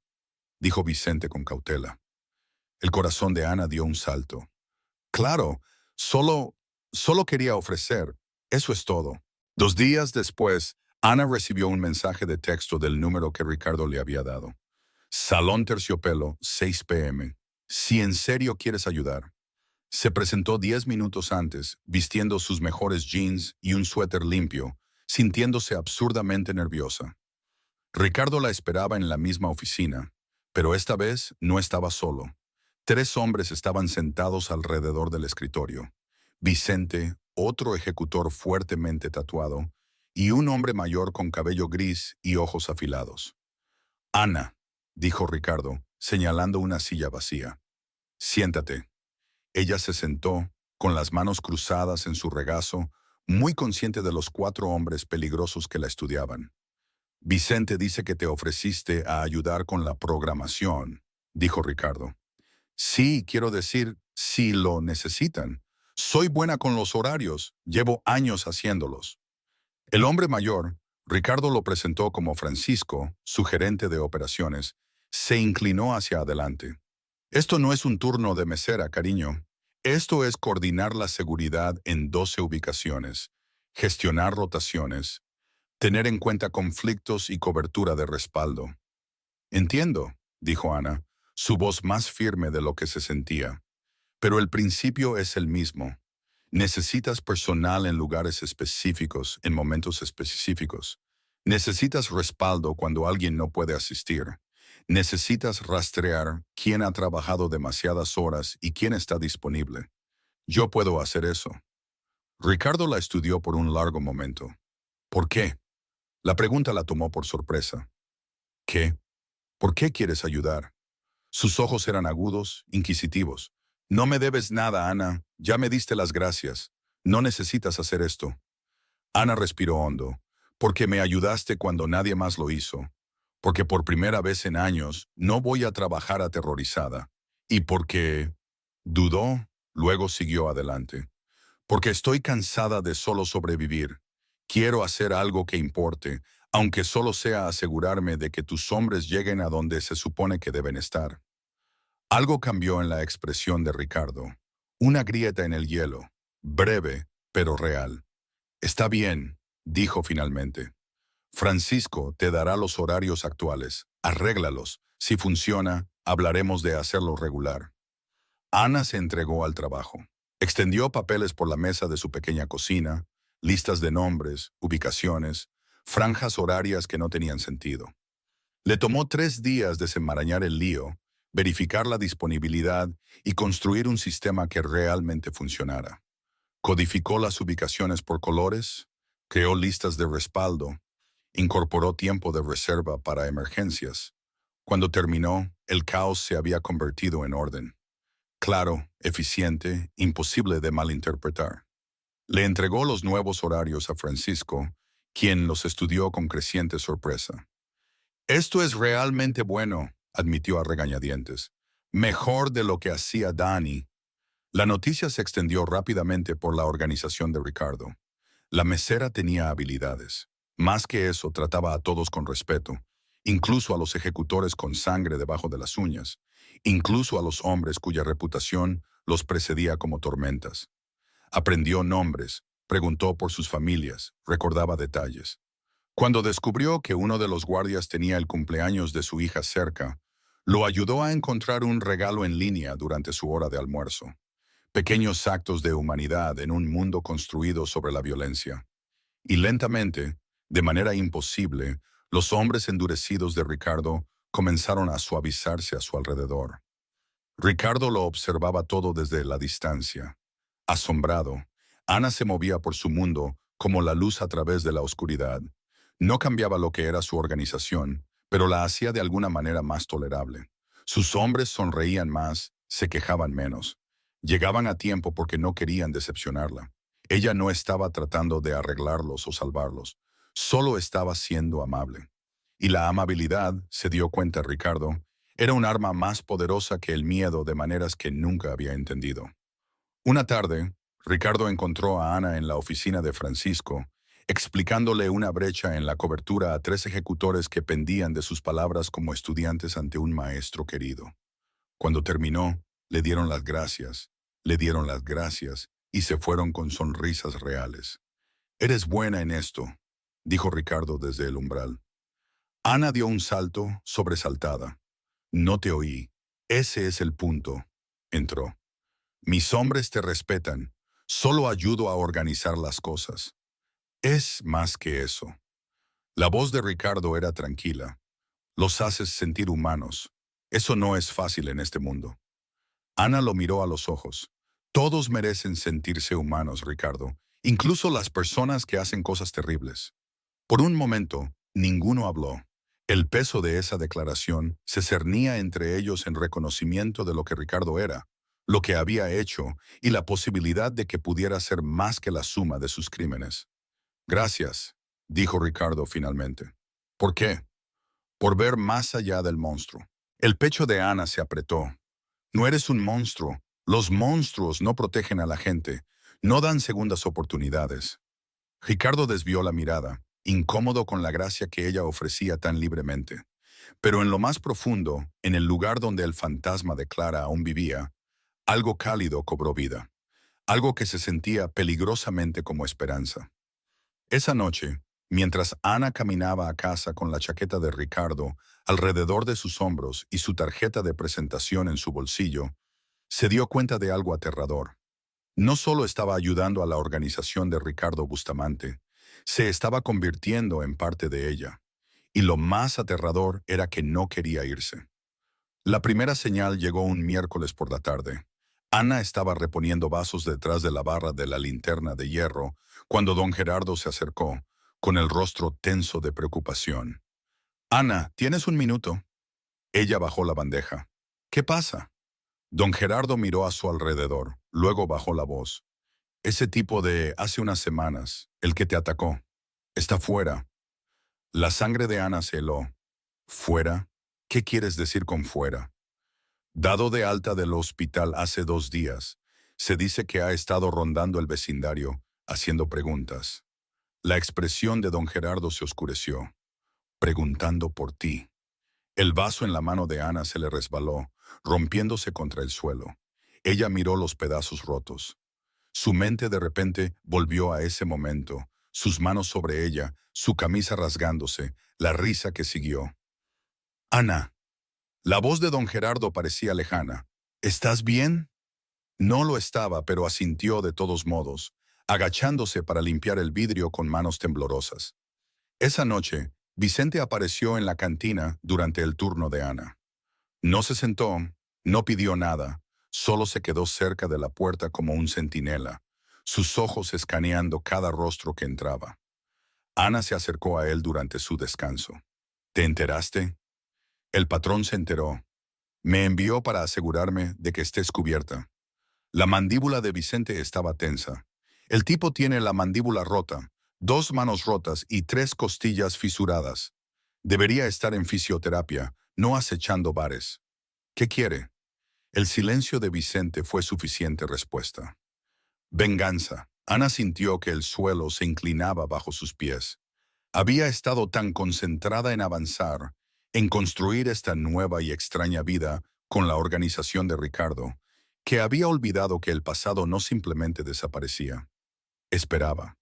dijo Vicente con cautela. El corazón de Ana dio un salto. Claro, solo quería ofrecer. Eso es todo. 2 días después, Ana recibió un mensaje de texto del número que Ricardo le había dado. Salón Terciopelo, 6 p.m. Si en serio quieres ayudar. Se presentó 10 minutos antes, vistiendo sus mejores jeans y un suéter limpio, sintiéndose absurdamente nerviosa. Ricardo la esperaba en la misma oficina, Pero esta vez no estaba solo. 3 hombres estaban sentados alrededor del escritorio. Vicente, otro ejecutor fuertemente tatuado, y un hombre mayor con cabello gris y ojos afilados. Ana, dijo Ricardo, señalando una silla vacía. Siéntate. Ella se sentó, con las manos cruzadas en su regazo, muy consciente de los 4 hombres peligrosos que la estudiaban. Vicente dice que te ofreciste a ayudar con la programación, dijo Ricardo. Sí, quiero decir, si lo necesitan. Soy buena con los horarios, llevo años haciéndolos. El hombre mayor, Ricardo lo presentó como Francisco, su gerente de operaciones, se inclinó hacia adelante. Esto no es un turno de mesera, cariño. Esto es coordinar la seguridad en 12 ubicaciones, gestionar rotaciones, tener en cuenta conflictos y cobertura de respaldo. Entiendo, dijo Ana, su voz más firme de lo que se sentía. Pero el principio es el mismo. Necesitas personal en lugares específicos, en momentos específicos. Necesitas respaldo cuando alguien no puede asistir. Necesitas rastrear quién ha trabajado demasiadas horas y quién está disponible. Yo puedo hacer eso. Ricardo la estudió por un largo momento. ¿Por qué? La pregunta la tomó por sorpresa. ¿Qué? ¿Por qué quieres ayudar? Sus ojos eran agudos, inquisitivos. No me debes nada, Ana. Ya me diste las gracias. No necesitas hacer esto. Ana respiró hondo. Porque me ayudaste cuando nadie más lo hizo. Porque por primera vez en años no voy a trabajar aterrorizada. Y porque dudó, luego siguió adelante. Porque estoy cansada de solo sobrevivir. Quiero hacer algo que importe, aunque solo sea asegurarme de que tus hombres lleguen a donde se supone que deben estar. Algo cambió en la expresión de Ricardo. Una grieta en el hielo, breve, pero real. Está bien, dijo finalmente. Francisco te dará los horarios actuales. Arréglalos. Si funciona, hablaremos de hacerlo regular. Ana se entregó al trabajo. Extendió papeles por la mesa de su pequeña cocina, listas de nombres, ubicaciones, franjas horarias que no tenían sentido. Le tomó 3 días desenmarañar el lío, verificar la disponibilidad y construir un sistema que realmente funcionara. Codificó las ubicaciones por colores, creó listas de respaldo, incorporó tiempo de reserva para emergencias. Cuando terminó, el caos se había convertido en orden. Claro, eficiente, imposible de malinterpretar. Le entregó los nuevos horarios a Francisco, quien los estudió con creciente sorpresa. Esto es realmente bueno, admitió a regañadientes. Mejor de lo que hacía Dani. La noticia se extendió rápidamente por la organización de Ricardo. La mesera tenía habilidades. Más que eso, trataba a todos con respeto, incluso a los ejecutores con sangre debajo de las uñas, incluso a los hombres cuya reputación los precedía como tormentas. Aprendió nombres, preguntó por sus familias, recordaba detalles. Cuando descubrió que uno de los guardias tenía el cumpleaños de su hija cerca, lo ayudó a encontrar un regalo en línea durante su hora de almuerzo. Pequeños actos de humanidad en un mundo construido sobre la violencia. Y lentamente, de manera imposible, los hombres endurecidos de Ricardo comenzaron a suavizarse a su alrededor. Ricardo lo observaba todo desde la distancia. Asombrado, Ana se movía por su mundo como la luz a través de la oscuridad. No cambiaba lo que era su organización, pero la hacía de alguna manera más tolerable. Sus hombres sonreían más, se quejaban menos. Llegaban a tiempo porque no querían decepcionarla. Ella no estaba tratando de arreglarlos o salvarlos, solo estaba siendo amable. Y la amabilidad, se dio cuenta Ricardo, era un arma más poderosa que el miedo de maneras que nunca había entendido. Una tarde, Ricardo encontró a Ana en la oficina de Francisco, explicándole una brecha en la cobertura a 3 ejecutores que pendían de sus palabras como estudiantes ante un maestro querido. Cuando terminó, le dieron las gracias, y se fueron con sonrisas reales. «Eres buena en esto», dijo Ricardo desde el umbral. Ana dio un salto, sobresaltada. «No te oí. Ese es el punto», entró. «Mis hombres te respetan. Solo ayudo a organizar las cosas. Es más que eso». La voz de Ricardo era tranquila. «Los haces sentir humanos. Eso no es fácil en este mundo. Ana lo miró a los ojos. Todos merecen sentirse humanos, Ricardo, incluso las personas que hacen cosas terribles. Por un momento, ninguno habló. El peso de esa declaración se cernía entre ellos en reconocimiento de lo que Ricardo era, lo que había hecho y la posibilidad de que pudiera ser más que la suma de sus crímenes. Gracias, dijo Ricardo finalmente. ¿Por qué? Por ver más allá del monstruo. El pecho de Ana se apretó. No eres un monstruo. Los monstruos no protegen a la gente, no dan segundas oportunidades. Ricardo desvió la mirada, incómodo con la gracia que ella ofrecía tan libremente. Pero en lo más profundo, en el lugar donde el fantasma de Clara aún vivía, algo cálido cobró vida, algo que se sentía peligrosamente como esperanza. Esa noche, mientras Ana caminaba a casa con la chaqueta de Ricardo alrededor de sus hombros y su tarjeta de presentación en su bolsillo, se dio cuenta de algo aterrador. No solo estaba ayudando a la organización de Ricardo Bustamante, se estaba convirtiendo en parte de ella. Y lo más aterrador era que no quería irse. La primera señal llegó un miércoles por la tarde. Ana estaba reponiendo vasos detrás de la barra de la linterna de hierro cuando don Gerardo se acercó, con el rostro tenso de preocupación. «Ana, ¿tienes un minuto?» Ella bajó la bandeja. «¿Qué pasa?» Don Gerardo miró a su alrededor, luego bajó la voz. «Ese tipo de hace unas semanas, el que te atacó, está fuera». La sangre de Ana se heló. ¿Fuera? ¿Qué quieres decir con fuera? Dado de alta del hospital hace 2 días, se dice que ha estado rondando el vecindario, haciendo preguntas. La expresión de don Gerardo se oscureció. Preguntando por ti. El vaso en la mano de Ana se le resbaló, rompiéndose contra el suelo. Ella miró los pedazos rotos. Su mente de repente volvió a ese momento, sus manos sobre ella, su camisa rasgándose, la risa que siguió. «Ana». La voz de don Gerardo parecía lejana. «¿Estás bien?» No lo estaba, pero asintió de todos modos, agachándose para limpiar el vidrio con manos temblorosas. Esa noche, Vicente apareció en la cantina durante el turno de Ana. No se sentó, no pidió nada, solo se quedó cerca de la puerta como un centinela, sus ojos escaneando cada rostro que entraba. Ana se acercó a él durante su descanso. «¿Te enteraste?» El patrón se enteró. Me envió para asegurarme de que estés cubierta. La mandíbula de Vicente estaba tensa. El tipo tiene la mandíbula rota, 2 manos rotas y 3 costillas fisuradas. Debería estar en fisioterapia, no acechando bares. ¿Qué quiere? El silencio de Vicente fue suficiente respuesta. Venganza. Ana sintió que el suelo se inclinaba bajo sus pies. Había estado tan concentrada en avanzar, en construir esta nueva y extraña vida con la organización de Ricardo, que había olvidado que el pasado no simplemente desaparecía. Esperaba,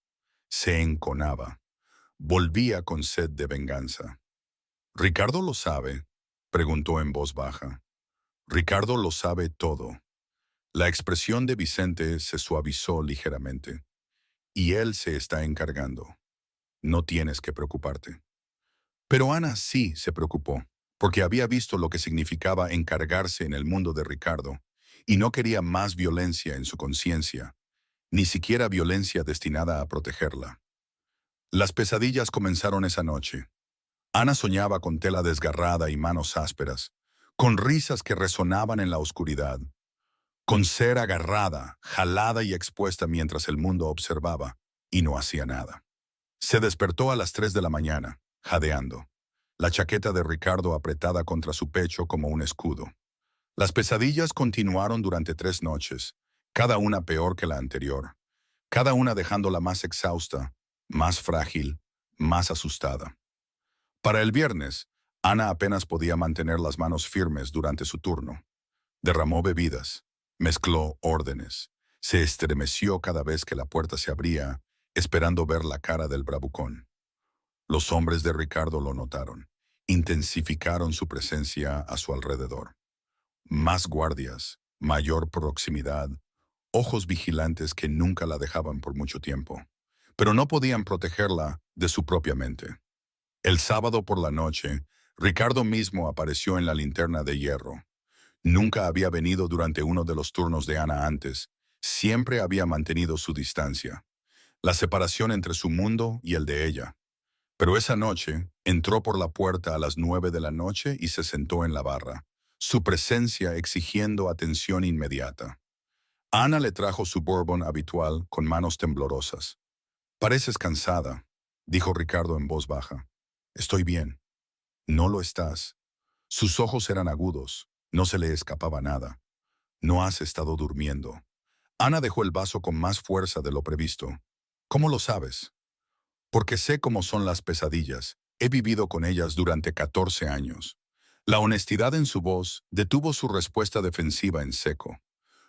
se enconaba, volvía con sed de venganza. «¿Ricardo lo sabe?», preguntó en voz baja. «Ricardo lo sabe todo». La expresión de Vicente se suavizó ligeramente. «Y él se está encargando. No tienes que preocuparte». Pero Ana sí se preocupó, porque había visto lo que significaba encargarse en el mundo de Ricardo, y no quería más violencia en su conciencia, ni siquiera violencia destinada a protegerla. Las pesadillas comenzaron esa noche. Ana soñaba con tela desgarrada y manos ásperas, con risas que resonaban en la oscuridad, con ser agarrada, jalada y expuesta mientras el mundo observaba y no hacía nada. Se despertó a las 3 de la mañana, jadeando, la chaqueta de Ricardo apretada contra su pecho como un escudo. Las pesadillas continuaron durante 3 noches, cada una peor que la anterior, cada una dejándola más exhausta, más frágil, más asustada. Para el viernes, Ana apenas podía mantener las manos firmes durante su turno. Derramó bebidas, mezcló órdenes, se estremeció cada vez que la puerta se abría, esperando ver la cara del bravucón. Los hombres de Ricardo lo notaron, intensificaron su presencia a su alrededor. Más guardias, mayor proximidad, ojos vigilantes que nunca la dejaban por mucho tiempo, pero no podían protegerla de su propia mente. El sábado por la noche, Ricardo mismo apareció en la linterna de hierro. Nunca había venido durante uno de los turnos de Ana antes. Siempre había mantenido su distancia, la separación entre su mundo y el de ella. Pero esa noche entró por la puerta a las 9 de la noche y se sentó en la barra, su presencia exigiendo atención inmediata. Ana le trajo su bourbon habitual con manos temblorosas. «Pareces cansada», dijo Ricardo en voz baja. «Estoy bien». «No lo estás». Sus ojos eran agudos, no se le escapaba nada. «No has estado durmiendo». Ana dejó el vaso con más fuerza de lo previsto. «¿Cómo lo sabes?» «Porque sé cómo son las pesadillas. He vivido con ellas durante 14 años». La honestidad en su voz detuvo su respuesta defensiva en seco.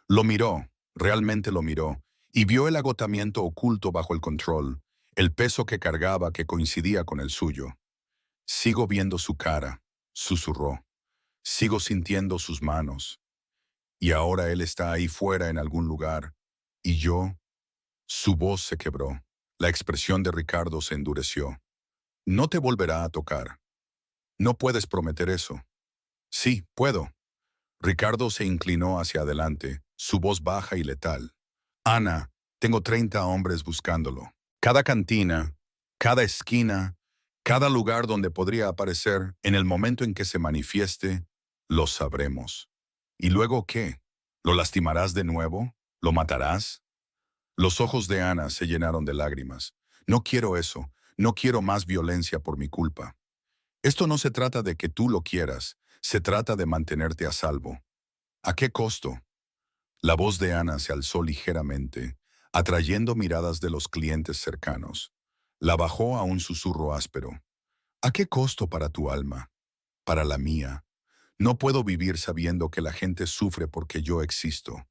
Lo miró, realmente lo miró, y vio el agotamiento oculto bajo el control, el peso que cargaba que coincidía con el suyo. «Sigo viendo su cara», susurró. «Sigo sintiendo sus manos. Y ahora él está ahí fuera en algún lugar. Y yo...» Su voz se quebró. La expresión de Ricardo se endureció. «No te volverá a tocar. No puedes prometer eso». «Sí, puedo». Ricardo se inclinó hacia adelante, su voz baja y letal. «Ana, tengo 30 hombres buscándolo. Cada cantina, cada esquina, cada lugar donde podría aparecer, en el momento en que se manifieste, lo sabremos». «¿Y luego qué? ¿Lo lastimarás de nuevo? ¿Lo matarás?» Los ojos de Ana se llenaron de lágrimas. «No quiero eso. No quiero más violencia por mi culpa. Esto no se trata de que tú lo quieras. Se trata de mantenerte a salvo». «¿A qué costo?» La voz de Ana se alzó ligeramente, atrayendo miradas de los clientes cercanos. La bajó a un susurro áspero. «¿A qué costo para tu alma? Para la mía. No puedo vivir sabiendo que la gente sufre porque yo existo».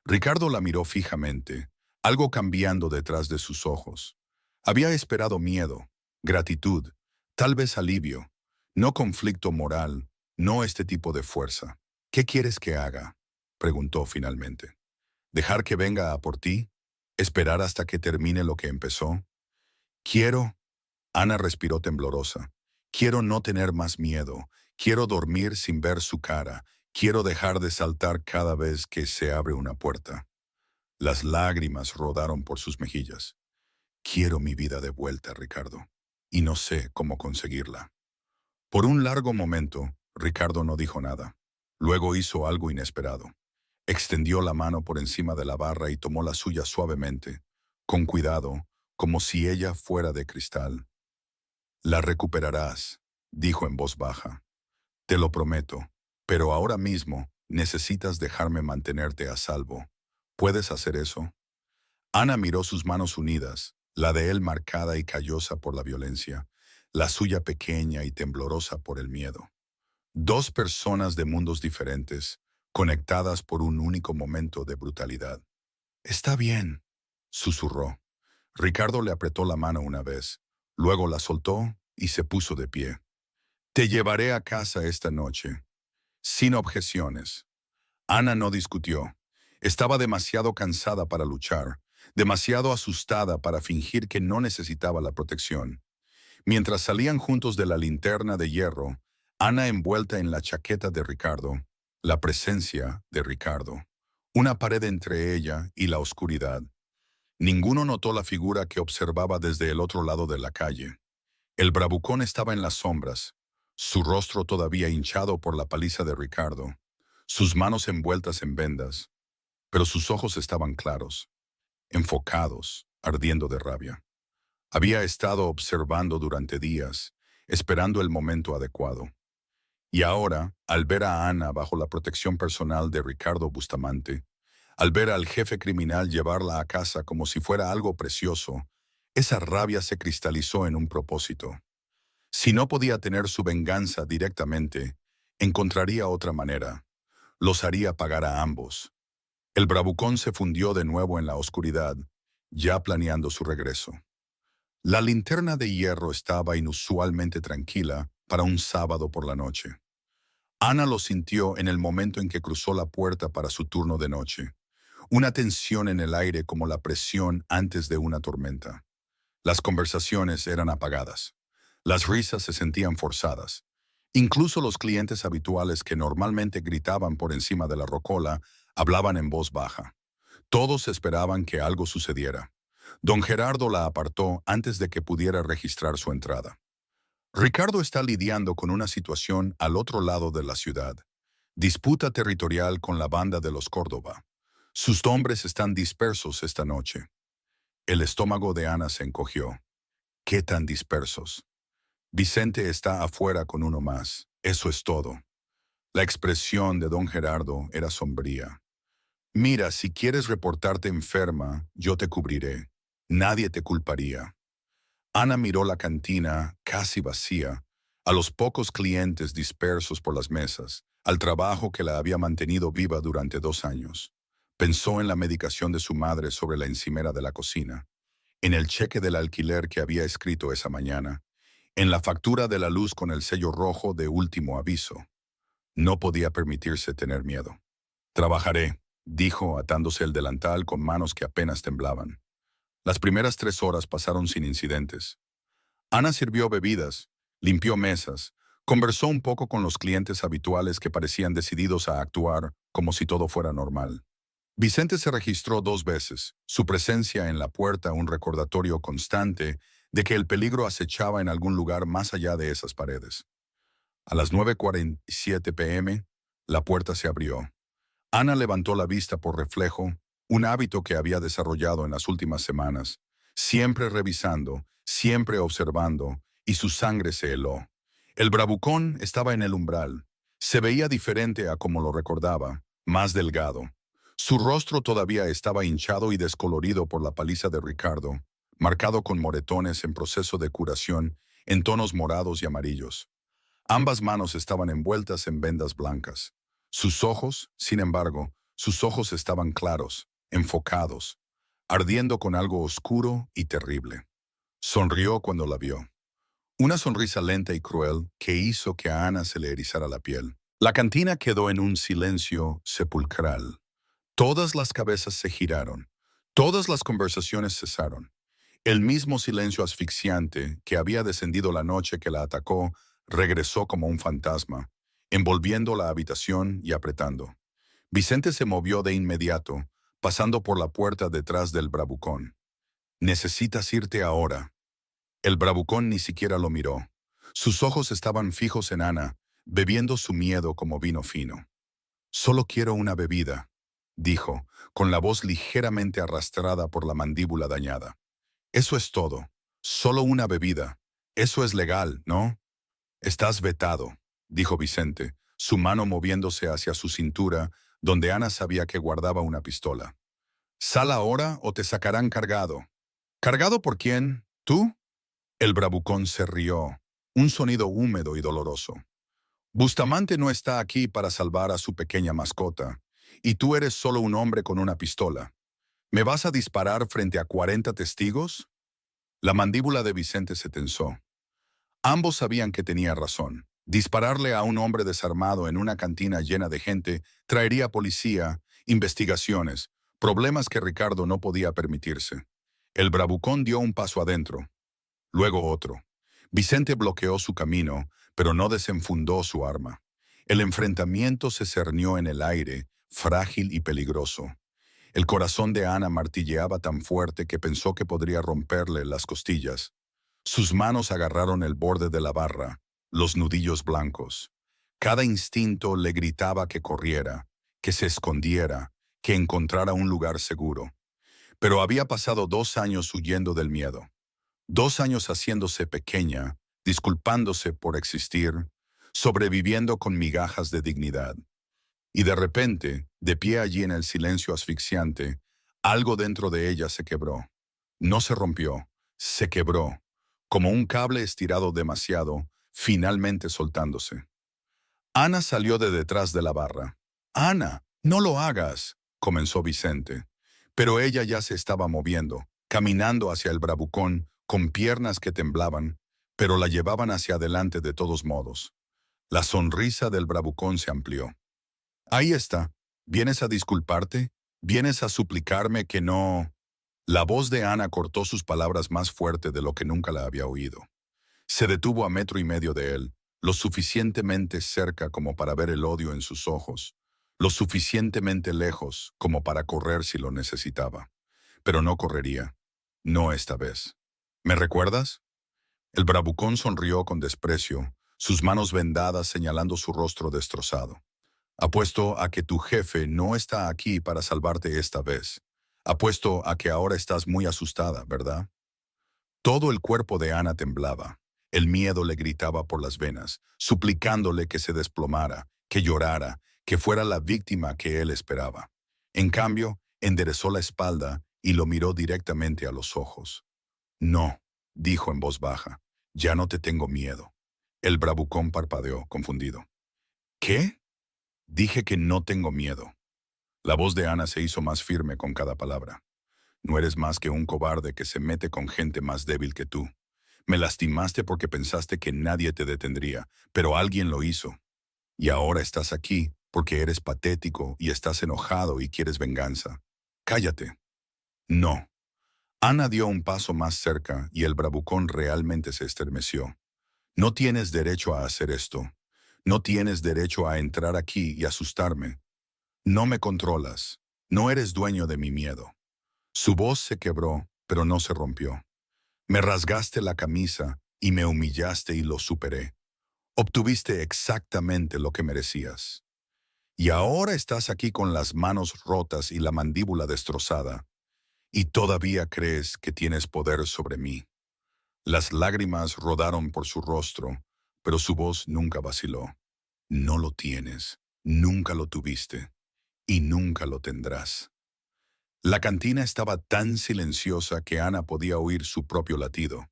Ricardo la miró fijamente, algo cambiando detrás de sus ojos. Había esperado miedo, gratitud, tal vez alivio, no conflicto moral, no este tipo de fuerza. «¿Qué quieres que haga?», preguntó finalmente. «¿Dejar que venga a por ti? ¿Esperar hasta que termine lo que empezó?» «Quiero...» Ana respiró temblorosa. «Quiero no tener más miedo. Quiero dormir sin ver su cara. Quiero dejar de saltar cada vez que se abre una puerta». Las lágrimas rodaron por sus mejillas. «Quiero mi vida de vuelta, Ricardo. Y no sé cómo conseguirla». Por un largo momento, Ricardo no dijo nada. Luego hizo algo inesperado. Extendió la mano por encima de la barra y tomó la suya suavemente, con cuidado, como si ella fuera de cristal. «La recuperarás», dijo en voz baja. «Te lo prometo, pero ahora mismo necesitas dejarme mantenerte a salvo. ¿Puedes hacer eso?» Ana miró sus manos unidas, la de él marcada y callosa por la violencia, la suya pequeña y temblorosa por el miedo. Dos personas de mundos diferentes, conectadas por un único momento de brutalidad. «Está bien», susurró. Ricardo le apretó la mano una vez, luego la soltó y se puso de pie. «Te llevaré a casa esta noche, sin objeciones». Ana no discutió. Estaba demasiado cansada para luchar, demasiado asustada para fingir que no necesitaba la protección. Mientras salían juntos de la linterna de hierro, Ana envuelta en la chaqueta de Ricardo, la presencia de Ricardo, una pared entre ella y la oscuridad. Ninguno notó la figura que observaba desde el otro lado de la calle. El bravucón estaba en las sombras, su rostro todavía hinchado por la paliza de Ricardo, sus manos envueltas en vendas, pero sus ojos estaban claros, enfocados, ardiendo de rabia. Había estado observando durante días, esperando el momento adecuado. Y ahora, al ver a Ana bajo la protección personal de Ricardo Bustamante, al ver al jefe criminal llevarla a casa como si fuera algo precioso, esa rabia se cristalizó en un propósito. Si no podía tener su venganza directamente, encontraría otra manera. Los haría pagar a ambos. El bravucón se fundió de nuevo en la oscuridad, ya planeando su regreso. La linterna de hierro estaba inusualmente tranquila para un sábado por la noche. Ana lo sintió en el momento en que cruzó la puerta para su turno de noche. Una tensión en el aire como la presión antes de una tormenta. Las conversaciones eran apagadas. Las risas se sentían forzadas. Incluso los clientes habituales que normalmente gritaban por encima de la rocola hablaban en voz baja. Todos esperaban que algo sucediera. Don Gerardo la apartó antes de que pudiera registrar su entrada. Ricardo está lidiando con una situación al otro lado de la ciudad. Disputa territorial con la banda de los Córdoba. Sus hombres están dispersos esta noche. El estómago de Ana se encogió. ¿Qué tan dispersos? Vicente está afuera con uno más. Eso es todo. La expresión de don Gerardo era sombría. Mira, si quieres reportarte enferma, yo te cubriré. Nadie te culparía. Ana miró la cantina, casi vacía, a los pocos clientes dispersos por las mesas, al trabajo que la había mantenido viva durante 2 años. Pensó en la medicación de su madre sobre la encimera de la cocina, en el cheque del alquiler que había escrito esa mañana, en la factura de la luz con el sello rojo de último aviso. No podía permitirse tener miedo. Trabajaré, dijo atándose el delantal con manos que apenas temblaban. Las primeras 3 horas pasaron sin incidentes. Ana sirvió bebidas, limpió mesas, conversó un poco con los clientes habituales que parecían decididos a actuar como si todo fuera normal. Vicente se registró 2 veces, su presencia en la puerta un recordatorio constante de que el peligro acechaba en algún lugar más allá de esas paredes. A las 9:47 p.m., la puerta se abrió. Ana levantó la vista por reflejo, un hábito que había desarrollado en las últimas semanas, siempre revisando, siempre observando, y su sangre se heló. El bravucón estaba en el umbral. Se veía diferente a como lo recordaba, más delgado. Su rostro todavía estaba hinchado y descolorido por la paliza de Ricardo, marcado con moretones en proceso de curación en tonos morados y amarillos. Ambas manos estaban envueltas en vendas blancas. Sus ojos, sin embargo, sus ojos estaban claros, enfocados, ardiendo con algo oscuro y terrible. Sonrió cuando la vio. Una sonrisa lenta y cruel que hizo que a Ana se le erizara la piel. La cantina quedó en un silencio sepulcral. Todas las cabezas se giraron. Todas las conversaciones cesaron. El mismo silencio asfixiante que había descendido la noche que la atacó regresó como un fantasma, envolviendo la habitación y apretando. Vicente se movió de inmediato, pasando por la puerta detrás del bravucón. «Necesitas irte ahora». El bravucón ni siquiera lo miró. Sus ojos estaban fijos en Ana, bebiendo su miedo como vino fino. «Solo quiero una bebida», dijo, con la voz ligeramente arrastrada por la mandíbula dañada. «Eso es todo. Solo una bebida. Eso es legal, ¿no?» «Estás vetado», dijo Vicente, su mano moviéndose hacia su cintura, donde Ana sabía que guardaba una pistola. «Sal ahora o te sacarán cargado». «¿Cargado por quién? ¿Tú?» El bravucón se rió, un sonido húmedo y doloroso. «Bustamante no está aquí para salvar a su pequeña mascota, y tú eres solo un hombre con una pistola. ¿Me vas a disparar frente a 40 testigos?» La mandíbula de Vicente se tensó. Ambos sabían que tenía razón. Dispararle a un hombre desarmado en una cantina llena de gente traería policía, investigaciones, problemas que Ricardo no podía permitirse. El bravucón dio un paso adentro, luego otro. Vicente bloqueó su camino, pero no desenfundó su arma. El enfrentamiento se cernió en el aire, frágil y peligroso. El corazón de Ana martilleaba tan fuerte que pensó que podría romperle las costillas. Sus manos agarraron el borde de la barra, los nudillos blancos. Cada instinto le gritaba que corriera, que se escondiera, que encontrara un lugar seguro. Pero había pasado 2 años huyendo del miedo. 2 años haciéndose pequeña, disculpándose por existir, sobreviviendo con migajas de dignidad. Y de repente, de pie allí en el silencio asfixiante, algo dentro de ella se quebró. No se rompió, se quebró, como un cable estirado demasiado, finalmente soltándose. Ana salió de detrás de la barra. «Ana, no lo hagas», comenzó Vicente. Pero ella ya se estaba moviendo, caminando hacia el bravucón, con piernas que temblaban, pero la llevaban hacia adelante de todos modos. La sonrisa del bravucón se amplió. «Ahí está. ¿Vienes a disculparte? ¿Vienes a suplicarme que no...?» La voz de Ana cortó sus palabras más fuerte de lo que nunca la había oído. Se detuvo a 1,5 metros de él, lo suficientemente cerca como para ver el odio en sus ojos, lo suficientemente lejos como para correr si lo necesitaba. Pero no correría. No esta vez. ¿Me recuerdas? El bravucón sonrió con desprecio, sus manos vendadas señalando su rostro destrozado. Apuesto a que tu jefe no está aquí para salvarte esta vez. Apuesto a que ahora estás muy asustada, ¿verdad? Todo el cuerpo de Ana temblaba. El miedo le gritaba por las venas, suplicándole que se desplomara, que llorara, que fuera la víctima que él esperaba. En cambio, enderezó la espalda y lo miró directamente a los ojos. No, dijo en voz baja, ya no te tengo miedo. El bravucón parpadeó, confundido. ¿Qué? Dije que no tengo miedo. La voz de Ana se hizo más firme con cada palabra. No eres más que un cobarde que se mete con gente más débil que tú. Me lastimaste porque pensaste que nadie te detendría, pero alguien lo hizo. Y ahora estás aquí porque eres patético y estás enojado y quieres venganza. Cállate. No. Ana dio un paso más cerca y el bravucón realmente se estremeció. No tienes derecho a hacer esto. No tienes derecho a entrar aquí y asustarme. No me controlas. No eres dueño de mi miedo. Su voz se quebró, pero no se rompió. Me rasgaste la camisa y me humillaste y lo superé. Obtuviste exactamente lo que merecías. Y ahora estás aquí con las manos rotas y la mandíbula destrozada, y todavía crees que tienes poder sobre mí. Las lágrimas rodaron por su rostro, pero su voz nunca vaciló. No lo tienes, nunca lo tuviste, y nunca lo tendrás. La cantina estaba tan silenciosa que Ana podía oír su propio latido.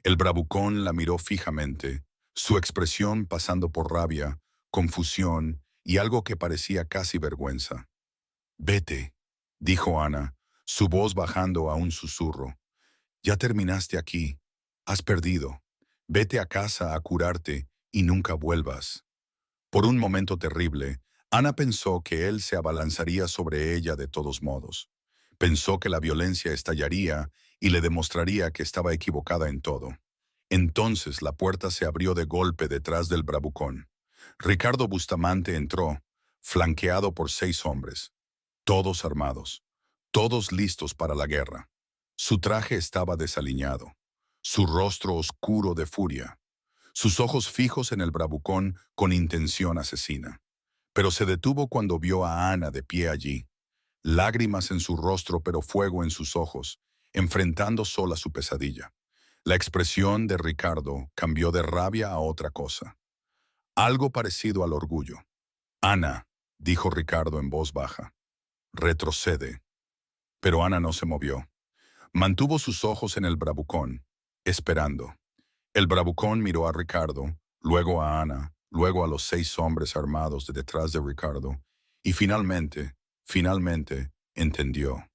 El bravucón la miró fijamente, su expresión pasando por rabia, confusión y algo que parecía casi vergüenza. Vete, dijo Ana, su voz bajando a un susurro. Ya terminaste aquí. Has perdido. Vete a casa a curarte y nunca vuelvas. Por un momento terrible, Ana pensó que él se abalanzaría sobre ella de todos modos. Pensó que la violencia estallaría y le demostraría que estaba equivocada en todo. Entonces la puerta se abrió de golpe detrás del bravucón. Ricardo Bustamante entró, flanqueado por 6 hombres, todos armados, todos listos para la guerra. Su traje estaba desaliñado, su rostro oscuro de furia, sus ojos fijos en el bravucón con intención asesina. Pero se detuvo cuando vio a Ana de pie allí, lágrimas en su rostro pero fuego en sus ojos, enfrentando sola su pesadilla. La expresión de Ricardo cambió de rabia a otra cosa, algo parecido al orgullo. Ana, dijo Ricardo en voz baja, retrocede. Pero Ana no se movió. Mantuvo sus ojos en el bravucón, esperando. El bravucón miró a Ricardo, luego a Ana, luego a los 6 hombres armados de detrás de Ricardo, y finalmente, entendió.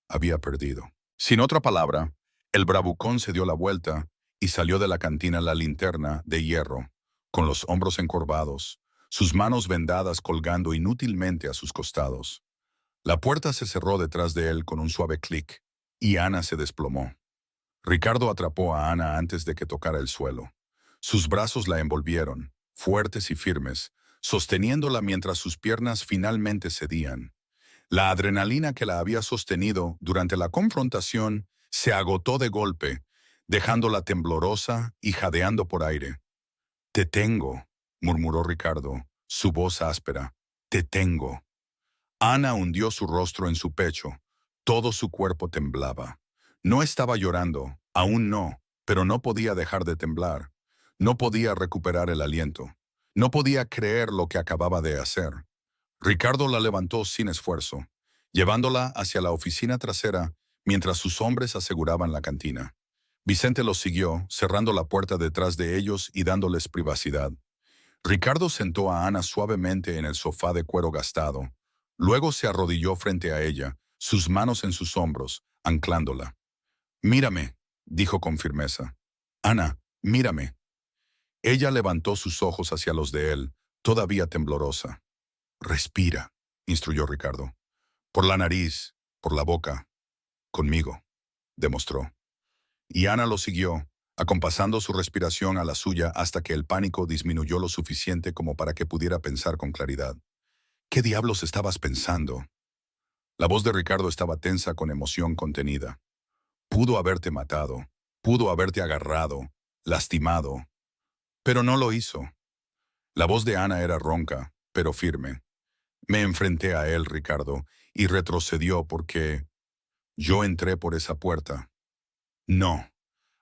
Había perdido. Sin otra palabra, el bravucón se dio la vuelta y salió de la cantina la linterna de hierro, con los hombros encorvados, sus manos vendadas colgando inútilmente a sus costados. La puerta se cerró detrás de él con un suave clic, y Ana se desplomó. Ricardo atrapó a Ana antes de que tocara el suelo. Sus brazos la envolvieron, fuertes y firmes, sosteniéndola mientras sus piernas finalmente cedían. La adrenalina que la había sostenido durante la confrontación se agotó de golpe, dejándola temblorosa y jadeando por aire. «Te tengo», murmuró Ricardo, su voz áspera. «Te tengo». Ana hundió su rostro en su pecho. Todo su cuerpo temblaba. No estaba llorando, aún no, pero no podía dejar de temblar. No podía recuperar el aliento. No podía creer lo que acababa de hacer. Ricardo la levantó sin esfuerzo, llevándola hacia la oficina trasera mientras sus hombres aseguraban la cantina. Vicente los siguió, cerrando la puerta detrás de ellos y dándoles privacidad. Ricardo sentó a Ana suavemente en el sofá de cuero gastado. Luego se arrodilló frente a ella, sus manos en sus hombros, anclándola. «Mírame», dijo con firmeza. «Ana, mírame». Ella levantó sus ojos hacia los de él, todavía temblorosa. «Respira», instruyó Ricardo. «Por la nariz, por la boca. Conmigo», demostró. Y Ana lo siguió, acompasando su respiración a la suya hasta que el pánico disminuyó lo suficiente como para que pudiera pensar con claridad. ¿Qué diablos estabas pensando? La voz de Ricardo estaba tensa con emoción contenida. Pudo haberte matado, pudo haberte agarrado, lastimado, pero no lo hizo. La voz de Ana era ronca, pero firme. Me enfrenté a él, Ricardo, y retrocedió porque yo entré por esa puerta. No.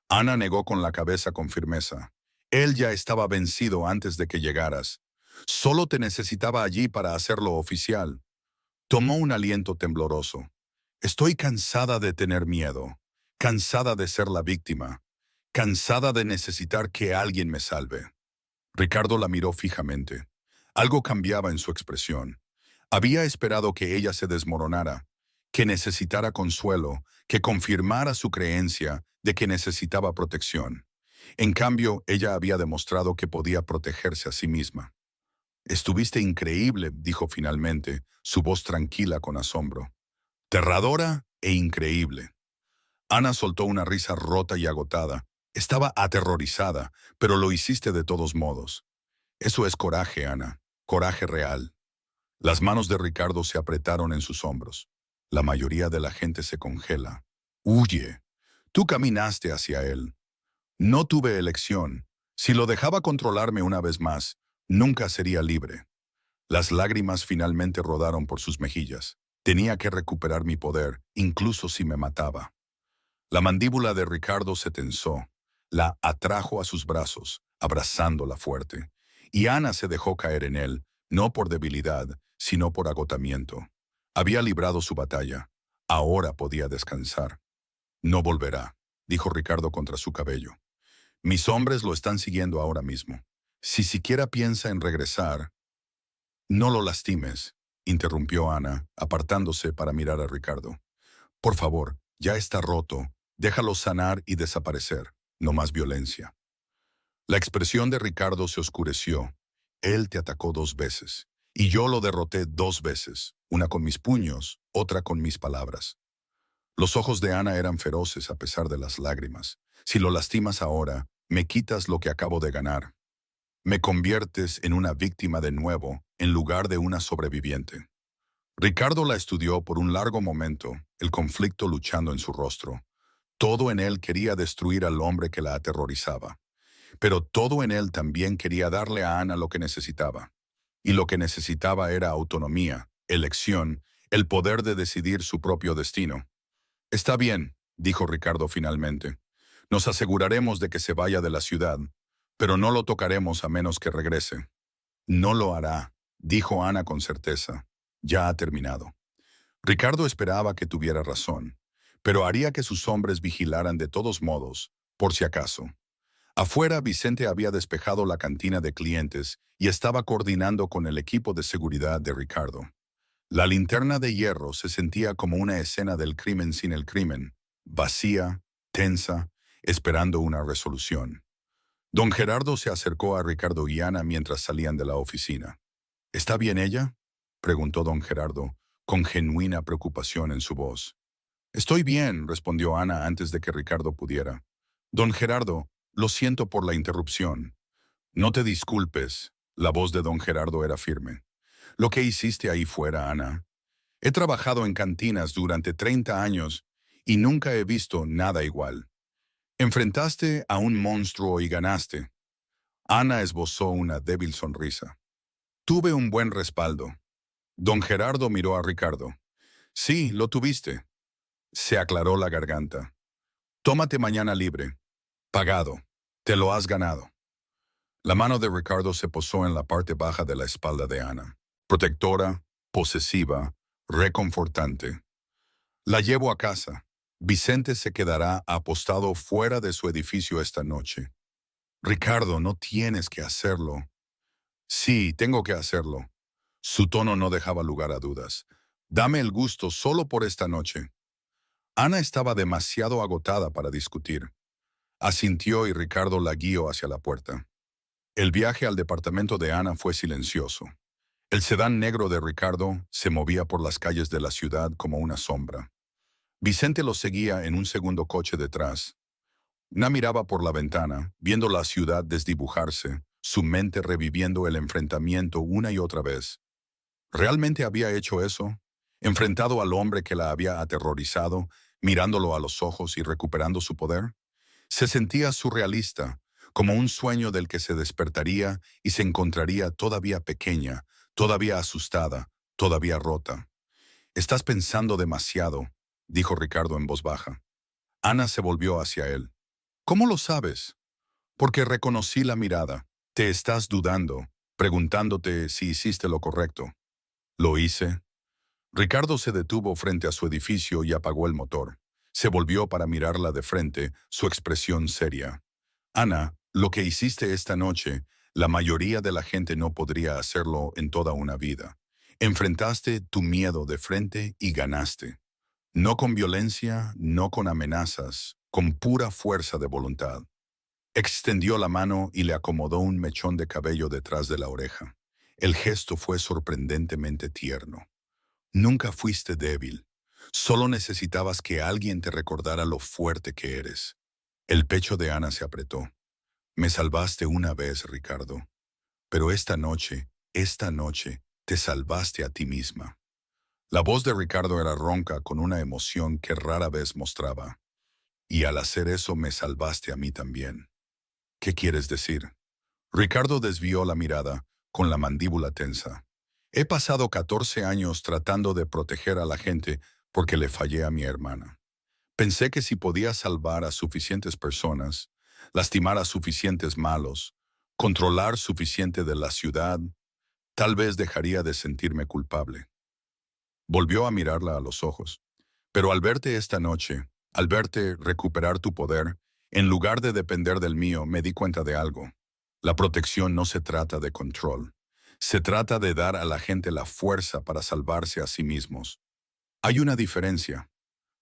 Ana negó con la cabeza con firmeza. Él ya estaba vencido antes de que llegaras. Solo te necesitaba allí para hacerlo oficial. Tomó un aliento tembloroso. Estoy cansada de tener miedo, cansada de ser la víctima, cansada de necesitar que alguien me salve. Ricardo la miró fijamente. Algo cambiaba en su expresión. Había esperado que ella se desmoronara, que necesitara consuelo, que confirmara su creencia de que necesitaba protección. En cambio, ella había demostrado que podía protegerse a sí misma. Estuviste increíble, dijo finalmente, su voz tranquila con asombro. Aterradora e increíble. Ana soltó una risa rota y agotada. Estaba aterrorizada, pero lo hiciste de todos modos. Eso es coraje, Ana. Coraje real. Las manos de Ricardo se apretaron en sus hombros. La mayoría de la gente se congela. Huye. Tú caminaste hacia él. No tuve elección. Si lo dejaba controlarme una vez más, nunca sería libre. Las lágrimas finalmente rodaron por sus mejillas. Tenía que recuperar mi poder, incluso si me mataba. La mandíbula de Ricardo se tensó. La atrajo a sus brazos, abrazándola fuerte. Y Ana se dejó caer en él, no por debilidad, sino por agotamiento. Había librado su batalla. Ahora podía descansar. No volverá, dijo Ricardo contra su cabello. Mis hombres lo están siguiendo ahora mismo. Si siquiera piensa en regresar, no lo lastimes, interrumpió Ana, apartándose para mirar a Ricardo. Por favor, ya está roto. Déjalo sanar y desaparecer. No más violencia. La expresión de Ricardo se oscureció. Él te atacó 2 veces. Y yo lo derroté 2 veces. Una con mis puños, otra con mis palabras. Los ojos de Ana eran feroces a pesar de las lágrimas. Si lo lastimas ahora, me quitas lo que acabo de ganar. Me conviertes en una víctima de nuevo, en lugar de una sobreviviente. Ricardo la estudió por un largo momento, el conflicto luchando en su rostro. Todo en él quería destruir al hombre que la aterrorizaba. Pero todo en él también quería darle a Ana lo que necesitaba. Y lo que necesitaba era autonomía, elección, el poder de decidir su propio destino. Está bien, dijo Ricardo finalmente. Nos aseguraremos de que se vaya de la ciudad, pero no lo tocaremos a menos que regrese. No lo hará, dijo Ana con certeza. Ya ha terminado. Ricardo esperaba que tuviera razón, pero haría que sus hombres vigilaran de todos modos, por si acaso. Afuera, Vicente había despejado la cantina de clientes y estaba coordinando con el equipo de seguridad de Ricardo. La linterna de hierro se sentía como una escena del crimen sin el crimen, vacía, tensa, esperando una resolución. Don Gerardo se acercó a Ricardo y Ana mientras salían de la oficina. ¿Está bien ella?, preguntó don Gerardo, con genuina preocupación en su voz. Estoy bien, respondió Ana antes de que Ricardo pudiera. Don Gerardo, lo siento por la interrupción. No te disculpes. La voz de don Gerardo era firme. Lo que hiciste ahí fuera, Ana. He trabajado en cantinas durante 30 años y nunca he visto nada igual. Enfrentaste a un monstruo y ganaste. Ana esbozó una débil sonrisa. Tuve un buen respaldo. Don Gerardo miró a Ricardo. Sí, lo tuviste. Se aclaró la garganta. Tómate mañana libre. Pagado. Te lo has ganado. La mano de Ricardo se posó en la parte baja de la espalda de Ana. Protectora, posesiva, reconfortante. La llevo a casa. Vicente se quedará apostado fuera de su edificio esta noche. Ricardo, no tienes que hacerlo. Sí, tengo que hacerlo. Su tono no dejaba lugar a dudas. Dame el gusto solo por esta noche. Ana estaba demasiado agotada para discutir. Asintió y Ricardo la guió hacia la puerta. El viaje al departamento de Ana fue silencioso. El sedán negro de Ricardo se movía por las calles de la ciudad como una sombra. Vicente lo seguía en un segundo coche detrás. Ana miraba por la ventana, viendo la ciudad desdibujarse, su mente reviviendo el enfrentamiento una y otra vez. ¿Realmente había hecho eso? ¿Enfrentado al hombre que la había aterrorizado, mirándolo a los ojos y recuperando su poder? Se sentía surrealista, como un sueño del que se despertaría y se encontraría todavía pequeña, todavía asustada, todavía rota. «Estás pensando demasiado», dijo Ricardo en voz baja. Ana se volvió hacia él. «¿Cómo lo sabes?» «Porque reconocí la mirada. Te estás dudando, preguntándote si hiciste lo correcto». «Lo hice». Ricardo se detuvo frente a su edificio y apagó el motor. Se volvió para mirarla de frente, su expresión seria. «Ana, lo que hiciste esta noche, la mayoría de la gente no podría hacerlo en toda una vida. Enfrentaste tu miedo de frente y ganaste. No con violencia, no con amenazas, con pura fuerza de voluntad». Extendió la mano y le acomodó un mechón de cabello detrás de la oreja. El gesto fue sorprendentemente tierno. «Nunca fuiste débil. Solo necesitabas que alguien te recordara lo fuerte que eres». El pecho de Ana se apretó. «Me salvaste una vez, Ricardo. Pero esta noche, te salvaste a ti misma». La voz de Ricardo era ronca con una emoción que rara vez mostraba. «Y al hacer eso me salvaste a mí también». «¿Qué quieres decir?» Ricardo desvió la mirada, con la mandíbula tensa. «He pasado 14 años tratando de proteger a la gente porque le fallé a mi hermana. Pensé que si podía salvar a suficientes personas, lastimar a suficientes malos, controlar suficiente de la ciudad, tal vez dejaría de sentirme culpable». Volvió a mirarla a los ojos. «Pero al verte esta noche, al verte recuperar tu poder, en lugar de depender del mío, me di cuenta de algo. La protección no se trata de control. Se trata de dar a la gente la fuerza para salvarse a sí mismos. Hay una diferencia».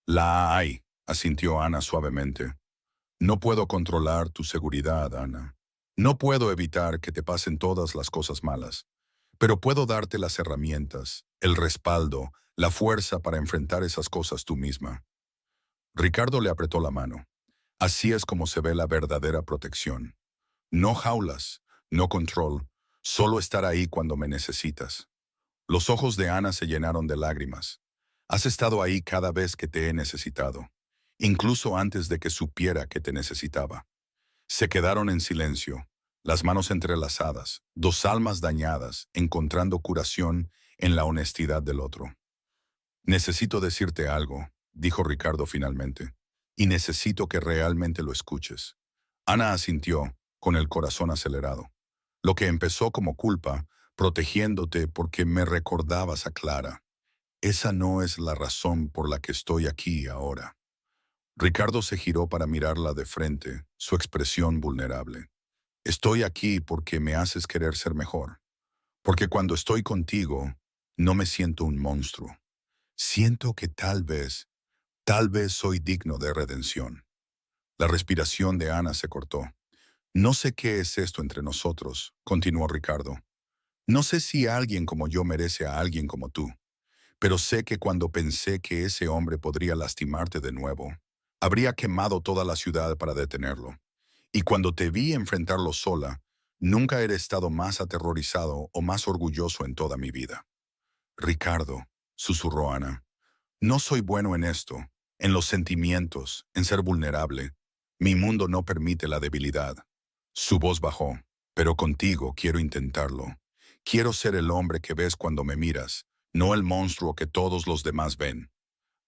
«La hay», asintió Ana suavemente. «No puedo controlar tu seguridad, Ana. No puedo evitar que te pasen todas las cosas malas. Pero puedo darte las herramientas, el respaldo, la fuerza para enfrentar esas cosas tú misma». Ricardo le apretó la mano. «Así es como se ve la verdadera protección. No jaulas, no control, solo estar ahí cuando me necesitas». Los ojos de Ana se llenaron de lágrimas. «Has estado ahí cada vez que te he necesitado, incluso antes de que supiera que te necesitaba». Se quedaron en silencio, las manos entrelazadas, dos almas dañadas, encontrando curación en la honestidad del otro. «Necesito decirte algo», dijo Ricardo finalmente, «y necesito que realmente lo escuches». Ana asintió, con el corazón acelerado. «Lo que empezó como culpa, protegiéndote porque me recordabas a Clara, esa no es la razón por la que estoy aquí ahora». Ricardo se giró para mirarla de frente, su expresión vulnerable. «Estoy aquí porque me haces querer ser mejor. Porque cuando estoy contigo, no me siento un monstruo. Siento que tal vez soy digno de redención». La respiración de Ana se cortó. «No sé qué es esto entre nosotros», continuó Ricardo. «No sé si alguien como yo merece a alguien como tú. Pero sé que cuando pensé que ese hombre podría lastimarte de nuevo, habría quemado toda la ciudad para detenerlo. Y cuando te vi enfrentarlo sola, nunca he estado más aterrorizado o más orgulloso en toda mi vida». «Ricardo», susurró Ana, «no soy bueno en esto, en los sentimientos, en ser vulnerable. Mi mundo no permite la debilidad». Su voz bajó. «Pero contigo quiero intentarlo. Quiero ser el hombre que ves cuando me miras, no el monstruo que todos los demás ven».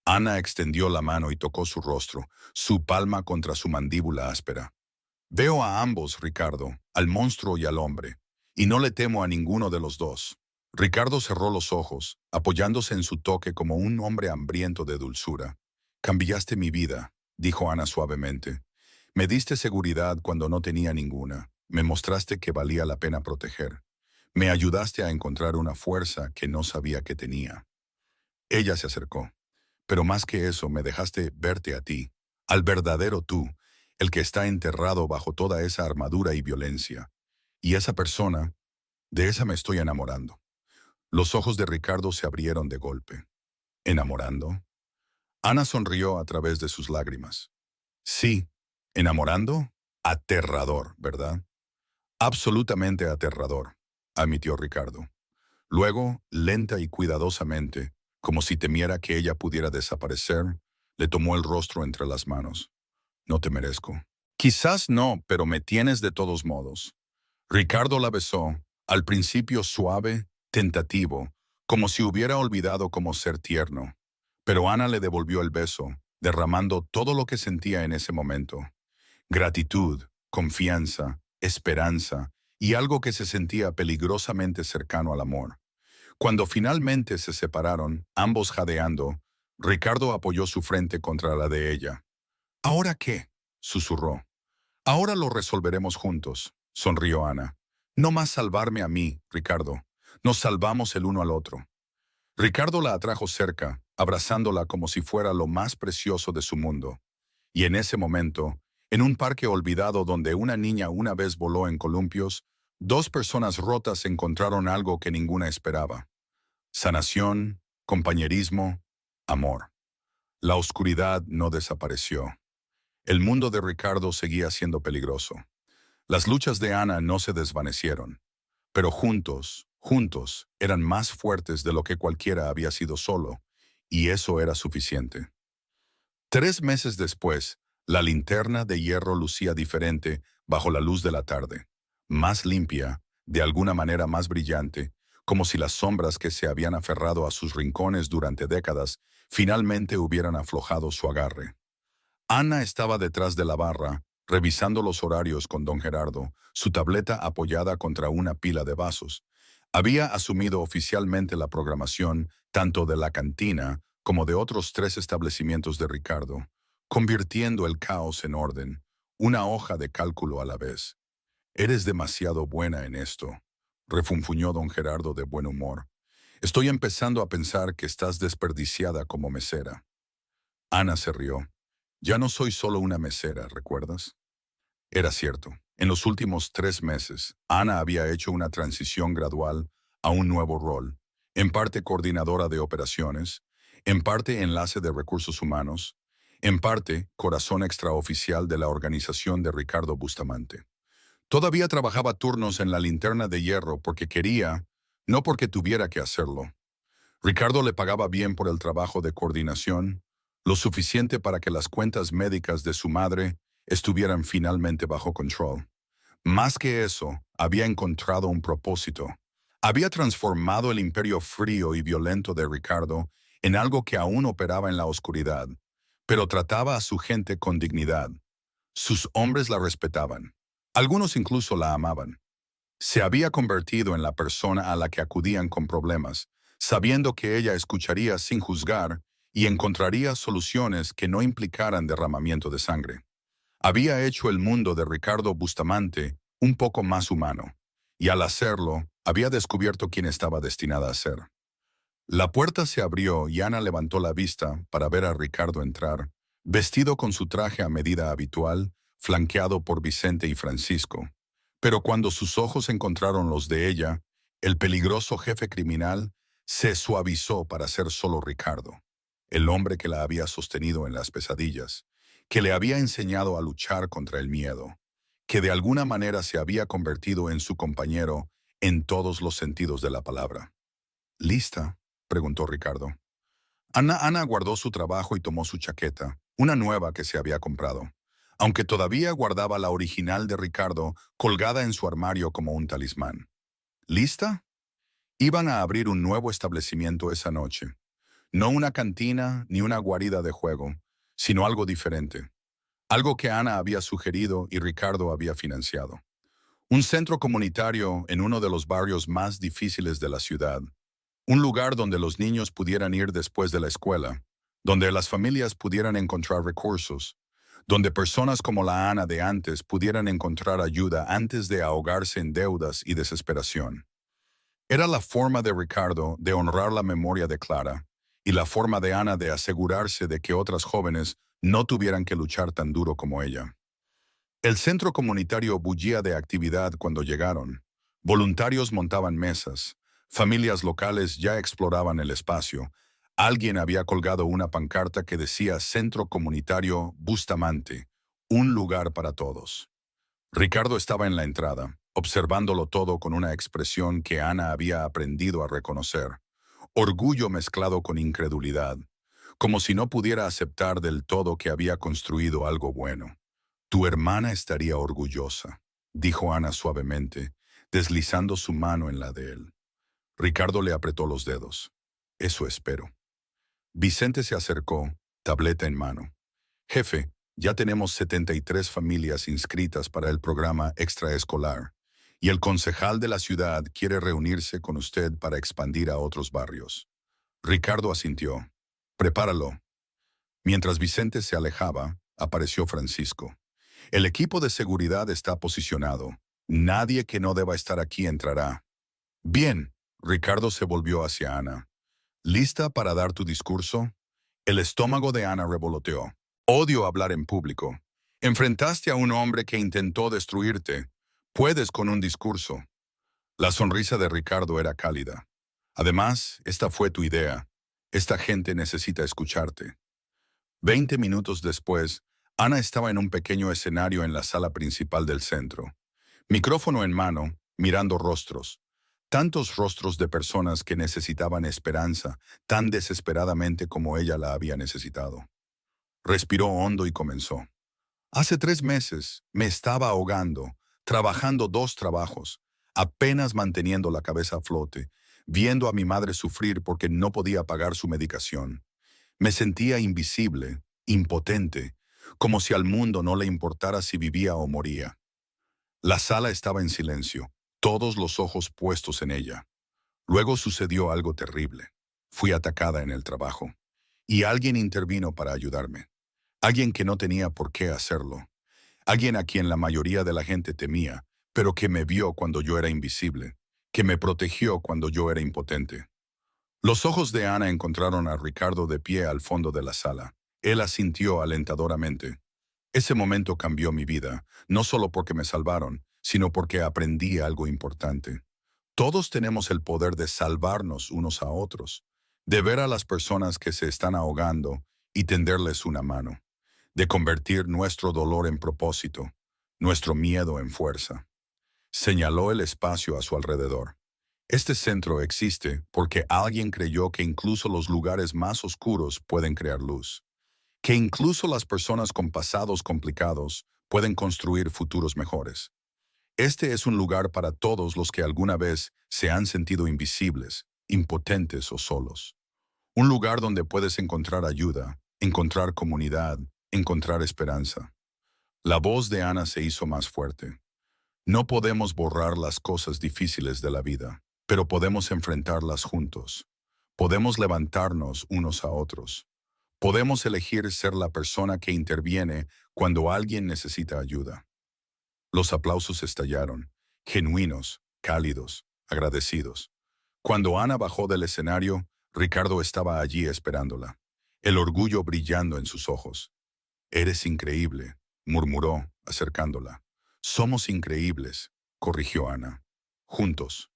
Ana extendió la mano y tocó su rostro, su palma contra su mandíbula áspera. «Veo a ambos, Ricardo, al monstruo y al hombre, y no le temo a ninguno de los dos». Ricardo cerró los ojos, apoyándose en su toque como un hombre hambriento de dulzura. «Cambiaste mi vida», dijo Ana suavemente. «Me diste seguridad cuando no tenía ninguna. Me mostraste que valía la pena proteger. Me ayudaste a encontrar una fuerza que no sabía que tenía». Ella se acercó. «Pero más que eso, me dejaste verte a ti, al verdadero tú, el que está enterrado bajo toda esa armadura y violencia. Y esa persona, de esa me estoy enamorando». Los ojos de Ricardo se abrieron de golpe. «¿Enamorando?». Ana sonrió a través de sus lágrimas. «Sí, ¿Enamorando? Aterrador, ¿verdad? Absolutamente aterrador, admitió Ricardo. Luego, lenta y cuidadosamente, como si temiera que ella pudiera desaparecer, le tomó el rostro entre las manos. No te merezco. Quizás no, pero me tienes de todos modos. Ricardo la besó, al principio suave, tentativo, como si hubiera olvidado cómo ser tierno. Pero Ana le devolvió el beso, derramando todo lo que sentía en ese momento. Gratitud, confianza, esperanza y algo que se sentía peligrosamente cercano al amor. Cuando finalmente se separaron, ambos jadeando, Ricardo apoyó su frente contra la de ella. ¿Ahora qué?, susurró. Ahora lo resolveremos juntos, sonrió Ana. No más salvarme a mí, Ricardo. Nos salvamos el uno al otro. Ricardo la atrajo cerca, abrazándola como si fuera lo más precioso de su mundo. Y en ese momento, en un parque olvidado donde una niña una vez voló en columpios, dos personas rotas encontraron algo que ninguna esperaba. Sanación, compañerismo, amor. La oscuridad no desapareció. El mundo de Ricardo seguía siendo peligroso. Las luchas de Ana no se desvanecieron, pero juntos, eran más fuertes de lo que cualquiera había sido solo, y eso era suficiente. 3 meses después, la linterna de hierro lucía diferente bajo la luz de la tarde, más limpia, de alguna manera más brillante, como si las sombras que se habían aferrado a sus rincones durante décadas finalmente hubieran aflojado su agarre. Ana estaba detrás de la barra, revisando los horarios con don Gerardo, su tableta apoyada contra una pila de vasos. Había asumido oficialmente la programación tanto de la cantina como de otros 3 establecimientos de Ricardo, convirtiendo el caos en orden, una hoja de cálculo a la vez. «Eres demasiado buena en esto», refunfuñó don Gerardo de buen humor. «Estoy empezando a pensar que estás desperdiciada como mesera». Ana se rió. «Ya no soy solo una mesera, ¿recuerdas?». Era cierto. En los últimos 3 meses, Ana había hecho una transición gradual a un nuevo rol, en parte coordinadora de operaciones, en parte enlace de recursos humanos, en parte corazón extraoficial de la organización de Ricardo Bustamante. Todavía trabajaba turnos en la linterna de hierro porque quería, no porque tuviera que hacerlo. Ricardo le pagaba bien por el trabajo de coordinación, lo suficiente para que las cuentas médicas de su madre estuvieran finalmente bajo control. Más que eso, había encontrado un propósito. Había transformado el imperio frío y violento de Ricardo en algo que aún operaba en la oscuridad, pero trataba a su gente con dignidad. Sus hombres la respetaban. Algunos incluso la amaban. Se había convertido en la persona a la que acudían con problemas, sabiendo que ella escucharía sin juzgar y encontraría soluciones que no implicaran derramamiento de sangre. Había hecho el mundo de Ricardo Bustamante un poco más humano, y al hacerlo, había descubierto quién estaba destinada a ser. La puerta se abrió y Ana levantó la vista para ver a Ricardo entrar, vestido con su traje a medida habitual, flanqueado por Vicente y Francisco. Pero cuando sus ojos encontraron los de ella, el peligroso jefe criminal se suavizó para ser solo Ricardo, el hombre que la había sostenido en las pesadillas, que le había enseñado a luchar contra el miedo, que de alguna manera se había convertido en su compañero en todos los sentidos de la palabra. ¿Lista?, preguntó Ricardo. Ana guardó su trabajo y tomó su chaqueta, una nueva que se había comprado, aunque todavía guardaba la original de Ricardo colgada en su armario como un talismán. ¿Lista? Iban a abrir un nuevo establecimiento esa noche. No una cantina ni una guarida de juego, sino algo diferente. Algo que Ana había sugerido y Ricardo había financiado. Un centro comunitario en uno de los barrios más difíciles de la ciudad. Un lugar donde los niños pudieran ir después de la escuela, donde las familias pudieran encontrar recursos, donde personas como la Ana de antes pudieran encontrar ayuda antes de ahogarse en deudas y desesperación. Era la forma de Ricardo de honrar la memoria de Clara y la forma de Ana de asegurarse de que otras jóvenes no tuvieran que luchar tan duro como ella. El centro comunitario bullía de actividad cuando llegaron. Voluntarios montaban mesas, familias locales ya exploraban el espacio. Alguien había colgado una pancarta que decía Centro Comunitario Bustamante, Un lugar para todos. Ricardo estaba en la entrada, observándolo todo con una expresión que Ana había aprendido a reconocer. Orgullo mezclado con incredulidad, como si no pudiera aceptar del todo que había construido algo bueno. Tu hermana estaría orgullosa, dijo Ana suavemente, deslizando su mano en la de él. Ricardo le apretó los dedos. Eso espero. Vicente se acercó, tableta en mano. Jefe, ya tenemos 73 familias inscritas para el programa extraescolar, y el concejal de la ciudad quiere reunirse con usted para expandir a otros barrios. Ricardo asintió. Prepáralo. Mientras Vicente se alejaba, apareció Francisco. El equipo de seguridad está posicionado. Nadie que no deba estar aquí entrará. Bien. Ricardo se volvió hacia Ana. ¿Lista para dar tu discurso? El estómago de Ana revoloteó. Odio hablar en público. Enfrentaste a un hombre que intentó destruirte. Puedes con un discurso. La sonrisa de Ricardo era cálida. Además, esta fue tu idea. Esta gente necesita escucharte. 20 minutos después, Ana estaba en un pequeño escenario en la sala principal del centro. Micrófono en mano, mirando rostros. Tantos rostros de personas que necesitaban esperanza tan desesperadamente como ella la había necesitado. Respiró hondo y comenzó. Hace 3 meses me estaba ahogando, trabajando 2 trabajos, apenas manteniendo la cabeza a flote, viendo a mi madre sufrir porque no podía pagar su medicación. Me sentía invisible, impotente, como si al mundo no le importara si vivía o moría. La sala estaba en silencio, todos los ojos puestos en ella. Luego sucedió algo terrible. Fui atacada en el trabajo, y alguien intervino para ayudarme. Alguien que no tenía por qué hacerlo. Alguien a quien la mayoría de la gente temía, pero que me vio cuando yo era invisible, que me protegió cuando yo era impotente. Los ojos de Ana encontraron a Ricardo de pie al fondo de la sala. Él asintió alentadoramente. Ese momento cambió mi vida, no solo porque me salvaron, sino porque aprendí algo importante. Todos tenemos el poder de salvarnos unos a otros, de ver a las personas que se están ahogando y tenderles una mano, de convertir nuestro dolor en propósito, nuestro miedo en fuerza. Señaló el espacio a su alrededor. Este centro existe porque alguien creyó que incluso los lugares más oscuros pueden crear luz, que incluso las personas con pasados complicados pueden construir futuros mejores. Este es un lugar para todos los que alguna vez se han sentido invisibles, impotentes o solos. Un lugar donde puedes encontrar ayuda, encontrar comunidad, encontrar esperanza. La voz de Ana se hizo más fuerte. No podemos borrar las cosas difíciles de la vida, pero podemos enfrentarlas juntos. Podemos levantarnos unos a otros. Podemos elegir ser la persona que interviene cuando alguien necesita ayuda. Los aplausos estallaron, genuinos, cálidos, agradecidos. Cuando Ana bajó del escenario, Ricardo estaba allí esperándola, el orgullo brillando en sus ojos. Eres increíble, murmuró, acercándola. Somos increíbles, corrigió Ana. Juntos.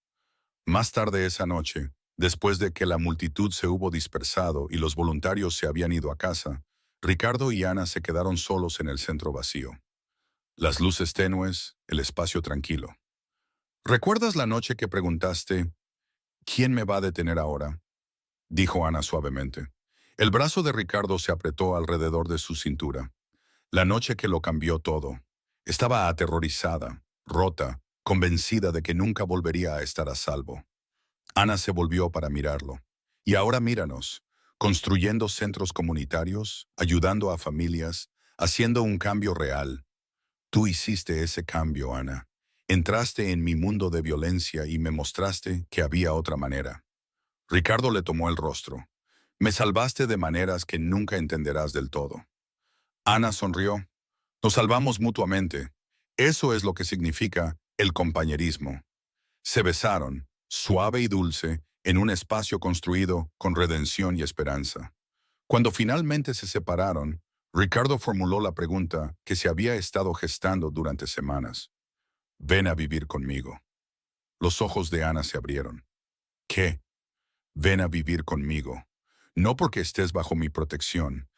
Más tarde esa noche, después de que la multitud se hubo dispersado y los voluntarios se habían ido a casa, Ricardo y Ana se quedaron solos en el centro vacío. Las luces tenues, el espacio tranquilo. ¿Recuerdas la noche que preguntaste, ¿quién me va a detener ahora? Dijo Ana suavemente. El brazo de Ricardo se apretó alrededor de su cintura. La noche que lo cambió todo. Estaba aterrorizada, rota, convencida de que nunca volvería a estar a salvo. Ana se volvió para mirarlo. Y ahora míranos, construyendo centros comunitarios, ayudando a familias, haciendo un cambio real. Tú hiciste ese cambio, Ana. Entraste en mi mundo de violencia y me mostraste que había otra manera. Ricardo le tomó el rostro. Me salvaste de maneras que nunca entenderás del todo. Ana sonrió. Nos salvamos mutuamente. Eso es lo que significa el compañerismo. Se besaron, suave y dulce, en un espacio construido con redención y esperanza. Cuando finalmente se separaron, Ricardo formuló la pregunta que se había estado gestando durante semanas. Ven a vivir conmigo. Los ojos de Ana se abrieron. ¿Qué? Ven a vivir conmigo. No porque estés bajo mi protección,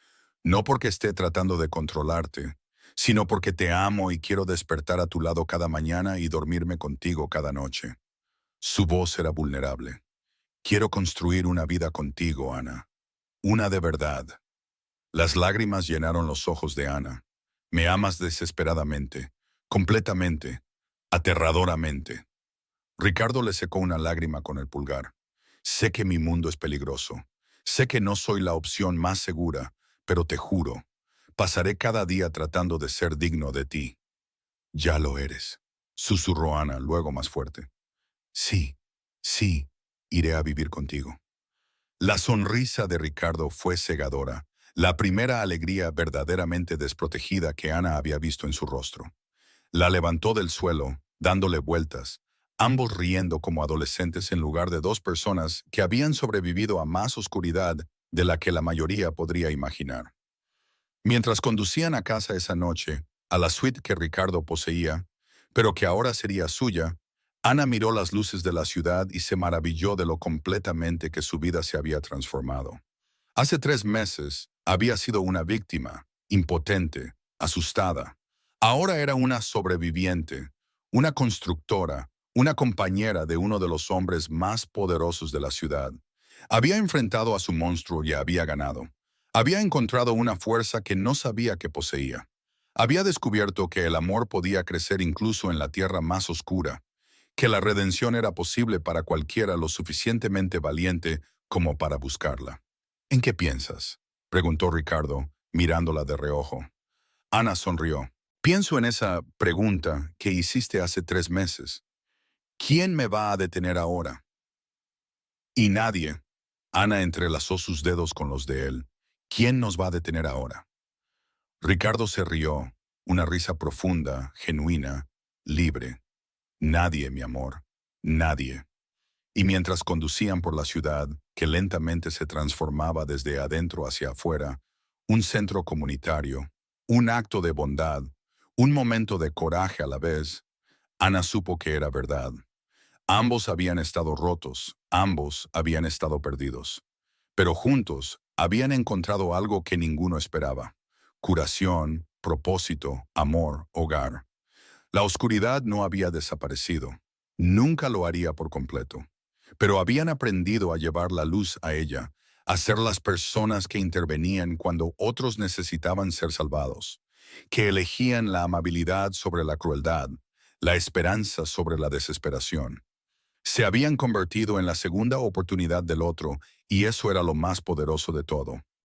no porque esté tratando de controlarte, sino porque te amo y quiero despertar a tu lado cada mañana y dormirme contigo cada noche. Su voz era vulnerable. Quiero construir una vida contigo, Ana. Una de verdad. Las lágrimas llenaron los ojos de Ana. Me amas desesperadamente, completamente, aterradoramente. Ricardo le secó una lágrima con el pulgar. Sé que mi mundo es peligroso. Sé que no soy la opción más segura, pero te juro, pasaré cada día tratando de ser digno de ti. Ya lo eres, susurró Ana, luego más fuerte. Sí, sí, iré a vivir contigo. La sonrisa de Ricardo fue cegadora, la primera alegría verdaderamente desprotegida que Ana había visto en su rostro. La levantó del suelo, dándole vueltas, ambos riendo como adolescentes en lugar de dos personas que habían sobrevivido a más oscuridad de la que la mayoría podría imaginar. Mientras conducían a casa esa noche, a la suite que Ricardo poseía, pero que ahora sería suya, Ana miró las luces de la ciudad y se maravilló de lo completamente que su vida se había transformado. Hace 3 meses había sido una víctima, impotente, asustada. Ahora era una sobreviviente, una constructora, una compañera de uno de los hombres más poderosos de la ciudad. Había enfrentado a su monstruo y había ganado. Había encontrado una fuerza que no sabía que poseía. Había descubierto que el amor podía crecer incluso en la tierra más oscura, que la redención era posible para cualquiera lo suficientemente valiente como para buscarla. ¿En qué piensas?, preguntó Ricardo, mirándola de reojo. Ana sonrió. Pienso en esa pregunta que hiciste hace 3 meses. ¿Quién me va a detener ahora? Y nadie. Ana entrelazó sus dedos con los de él. ¿Quién nos va a detener ahora? Ricardo se rió, una risa profunda, genuina, libre. Nadie, mi amor, nadie. Y mientras conducían por la ciudad, que lentamente se transformaba desde adentro hacia afuera, un centro comunitario, un acto de bondad, un momento de coraje a la vez, Ana supo que era verdad. Ambos habían estado rotos, ambos habían estado perdidos. Pero juntos habían encontrado algo que ninguno esperaba: curación, propósito, amor, hogar. La oscuridad no había desaparecido. Nunca lo haría por completo. Pero habían aprendido a llevar la luz a ella, a ser las personas que intervenían cuando otros necesitaban ser salvados, que elegían la amabilidad sobre la crueldad, la esperanza sobre la desesperación. Se habían convertido en la segunda oportunidad del otro, y eso era lo más poderoso de todo.